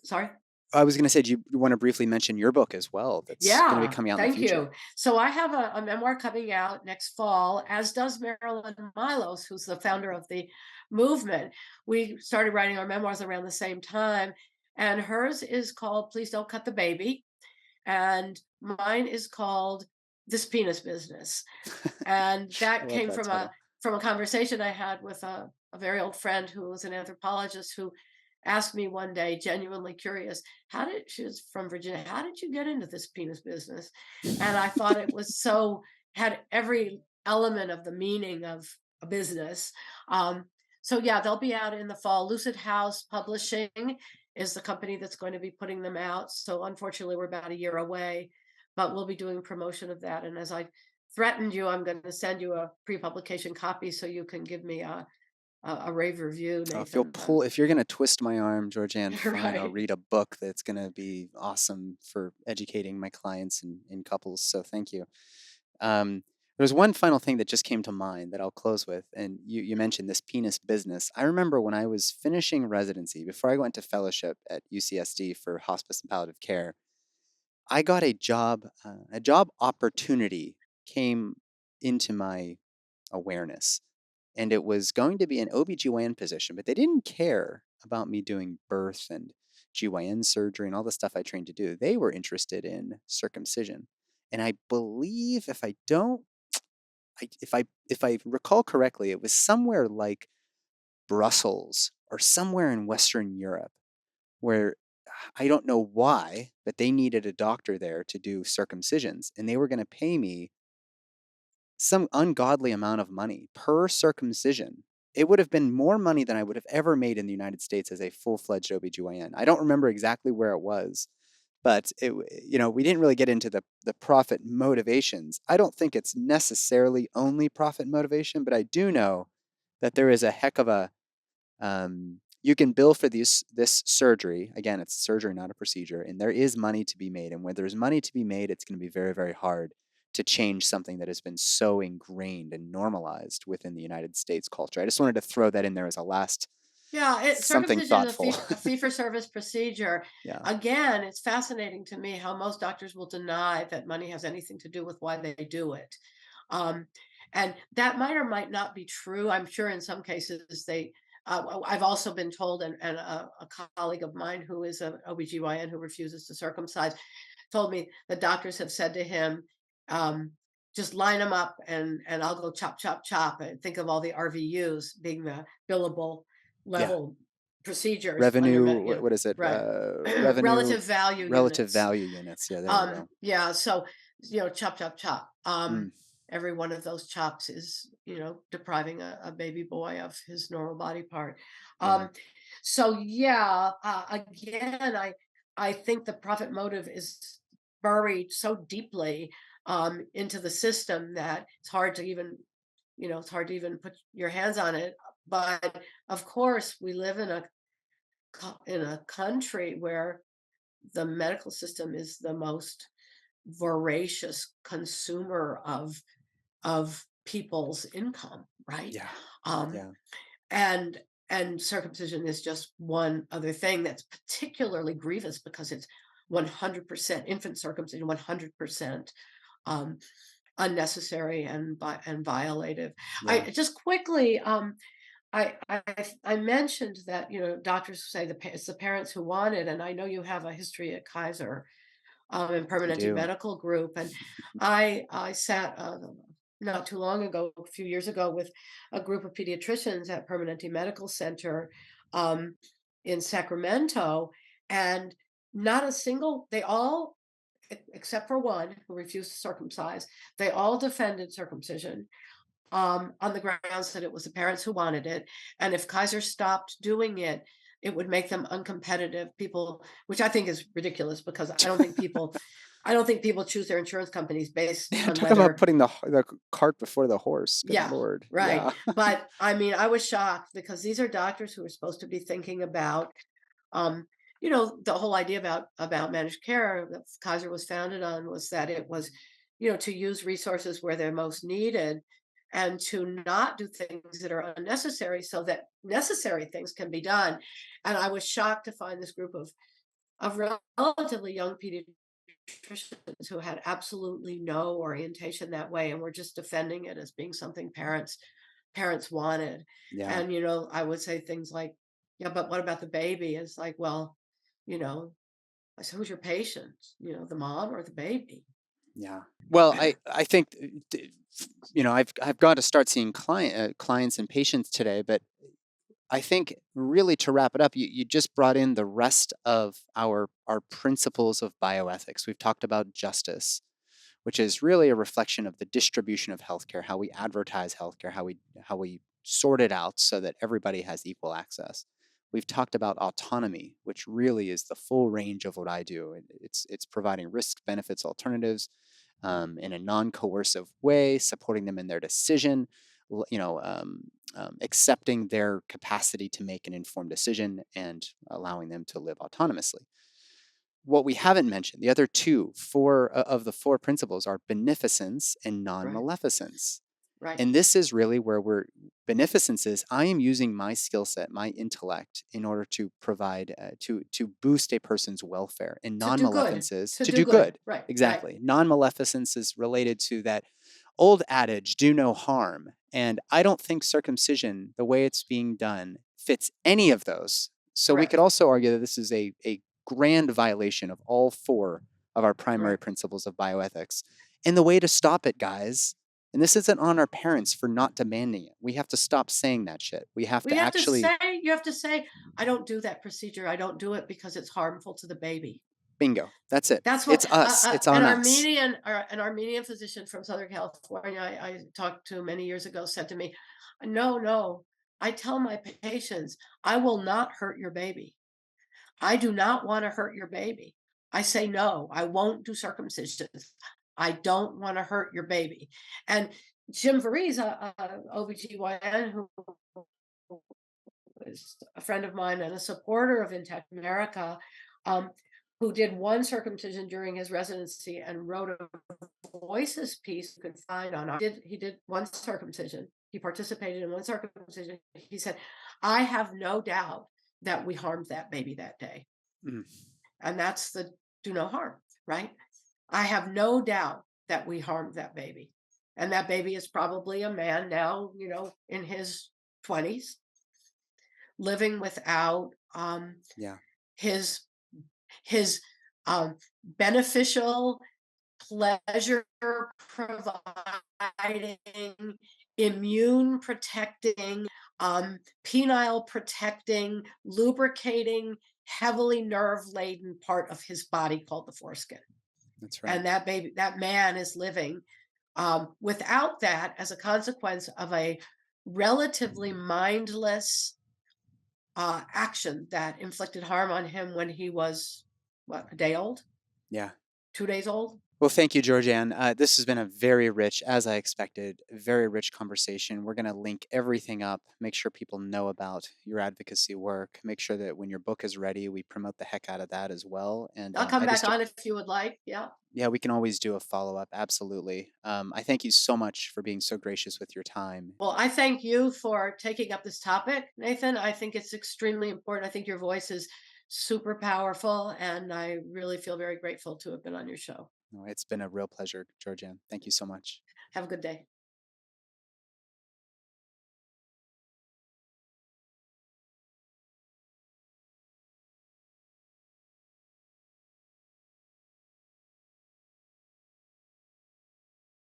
sorry? I was going to say, do you want to briefly mention your book as well that's going to be Yeah, coming out in the thank future? you. So I have a memoir coming out next fall, as does Marilyn Milos, who's the founder of the movement. We started writing our memoirs around the same time, and hers is called Please Don't Cut the Baby, and mine is called This Penis Business. And I that love came that from title. a conversation I had with a very old friend who was an anthropologist, who asked me one day, genuinely curious, she was from Virginia, how did you get into this penis business? And I thought it was had every element of the meaning of a business. So yeah, they'll be out in the fall. Lucid House Publishing is the company that's going to be putting them out. So unfortunately, we're about a year away, but we'll be doing promotion of that. And as I threatened you, I'm going to send you a pre-publication copy so you can give me a rave review, Nathan. If you're going to twist my arm, Georganne, fine. I'll Right. read a book that's going to be awesome for educating my clients and couples. So thank you. Um, there's one final thing that just came to mind that I'll close with, and you mentioned this penis business. I remember when I was finishing residency, before I went to fellowship at UCSD for hospice and palliative care, I got a job opportunity came into my awareness, and it was going to be an OBGYN position, but they didn't care about me doing birth and GYN surgery and all the stuff I trained to do. They were interested in circumcision. And I believe if I don't if I recall correctly, it was somewhere like Brussels or somewhere in Western Europe where I don't know why, but they needed a doctor there to do circumcisions, and they were going to pay me some ungodly amount of money per circumcision. It would have been more money than I would have ever made in the United States as a full-fledged OBGYN. I don't remember exactly where it was, but we didn't really get into the profit motivations. I don't think it's necessarily only profit motivation, but I do know that there is a heck of a you can bill for this surgery. Again, it's surgery, not a procedure, and there is money to be made. And when there's money to be made, it's going to be very, very hard to change something that has been so ingrained and normalized within the United States culture. I just wanted to throw that in there as a last Yeah, something circumcision is thoughtful. a fee for service procedure. Yeah. Again, it's fascinating to me how most doctors will deny that money has anything to do with why they do it. Um, and that might or might not be true. I'm sure in some cases I've also been told, and a colleague of mine who is an OBGYN who refuses to circumcise told me the doctors have said to him, um, just line them up and I'll go chop, chop, chop. And think of all the RVUs being the billable Yeah. level procedures under, Revenue, what is it? right. Revenue, Relative value relative units. value units. Yeah, there you go. Yeah, so chop, chop, chop. Mm, Every one of those chops is, depriving a baby boy of his normal body part. yeah. So yeah, again, I think the profit motive is buried so deeply into the system that it's hard to even, it's hard to even put your hands on it. But of course, we live in a country where the medical system is the most voracious consumer of people's income, right? Yeah. Um, Yeah. and and circumcision is just one other thing that's particularly grievous because it's 100% infant circumcision, 100% um, unnecessary and violative. I Yeah. just quickly, I mentioned that doctors say it's the parents who want it, and I know you have a history at Kaiser in I Permanente do. Medical Group, and I sat not too long ago, a few years ago, with a group of pediatricians at Permanente Medical Center um, in Sacramento, and not a single, they all, except for one who refused to circumcise, they all defended circumcision on the grounds that it was the parents who wanted it. And if Kaiser stopped doing it, it would make them uncompetitive. People, which I think is ridiculous because I don't think people choose their insurance companies based Yeah, on talk about whether, putting the cart before the horse. Good yeah, Lord. right. Yeah. But I mean, I was shocked because these are doctors who are supposed to be thinking about um, the whole idea about managed care that Kaiser was founded on was that it was, to use resources where they're most needed and to not do things that are unnecessary so that necessary things can be done. And I was shocked to find this group of relatively young pediatricians who had absolutely no orientation that way and were just defending it as being something parents wanted. Yeah. And I would say things like, yeah, but what about the baby? It's like, well, you know I said, who's your patient? The mom or the baby? Yeah. Well, I think I've got to start seeing clients and patients today, but I think really to wrap it up, you just brought in the rest of our principles of bioethics. We've talked about justice, which is really a reflection of the distribution of healthcare, how we advertise healthcare, how we sort it out so that everybody has equal access. We've talked about autonomy, which really is the full range of what I do. It's providing risk benefits alternatives in a non-coercive way, supporting them in their decision, accepting their capacity to make an informed decision and allowing them to live autonomously. What we haven't mentioned, the other four of the four principles are beneficence and Right, non-maleficence. right. And this is really where beneficence is I am using my skill set, my intellect in order to provide, to boost a person's welfare. And To do good. non-maleficence is To to do do good. good. Right, right, Exactly. Non-maleficence is related to that old adage, do no harm. And I don't think circumcision, the way it's being done, fits any of those. So we could correct, also argue that this is a grand violation of all four of our primary correct. principles of bioethics. And the way to stop it, guys, and this isn't on our parents for not demanding it. We have to stop saying that shit. We have Well, to actually you have to say, I don't do that procedure. I don't do it because it's harmful to the baby. bingo. That's it. That's what It's us. It's on us. An Armenian physician from Southern California I talked to many years ago said to me, "No, no, I tell my patients, I will not hurt your baby. I do not want to hurt your baby. I say no, I won't do circumcisions. I don't want to hurt your baby." And Jim Varese, a OBGYN who is a friend of mine and a supporter of Intact America, um, who did one circumcision during his residency and wrote a Voices piece you could find on he did one circumcision. He participated in one circumcision. He said, I have no doubt that we harmed that baby that day. Mm, And that's the do no harm, right? I have no doubt that we harmed that baby. And that baby is probably a man now, in his 20s, living without yeah. his his beneficial pleasure providing, immune protecting, penile protecting, lubricating, heavily nerve laden part of his body called the foreskin. That's right. And that man is living without that as a consequence of a relatively mindless action that inflicted harm on him when he was what, a day old? Yeah. 2 days old? Well, thank you, Georganne. This has been a very rich, as I expected, very rich conversation. We're going to link everything up, make sure people know about your advocacy work, make sure that when your book is ready, we promote the heck out of that as well. And I'll come I back just, on if you would like. Yeah. yeah, we can always do a follow up. Absolutely. I thank you so much for being so gracious with your time. Well, I thank you for taking up this topic, Nathan. I think it's extremely important. I think your voice is super powerful, and I really feel very grateful to have been on your show. No, it's been a real pleasure, Georgianne. Thank you so much. Have a good day.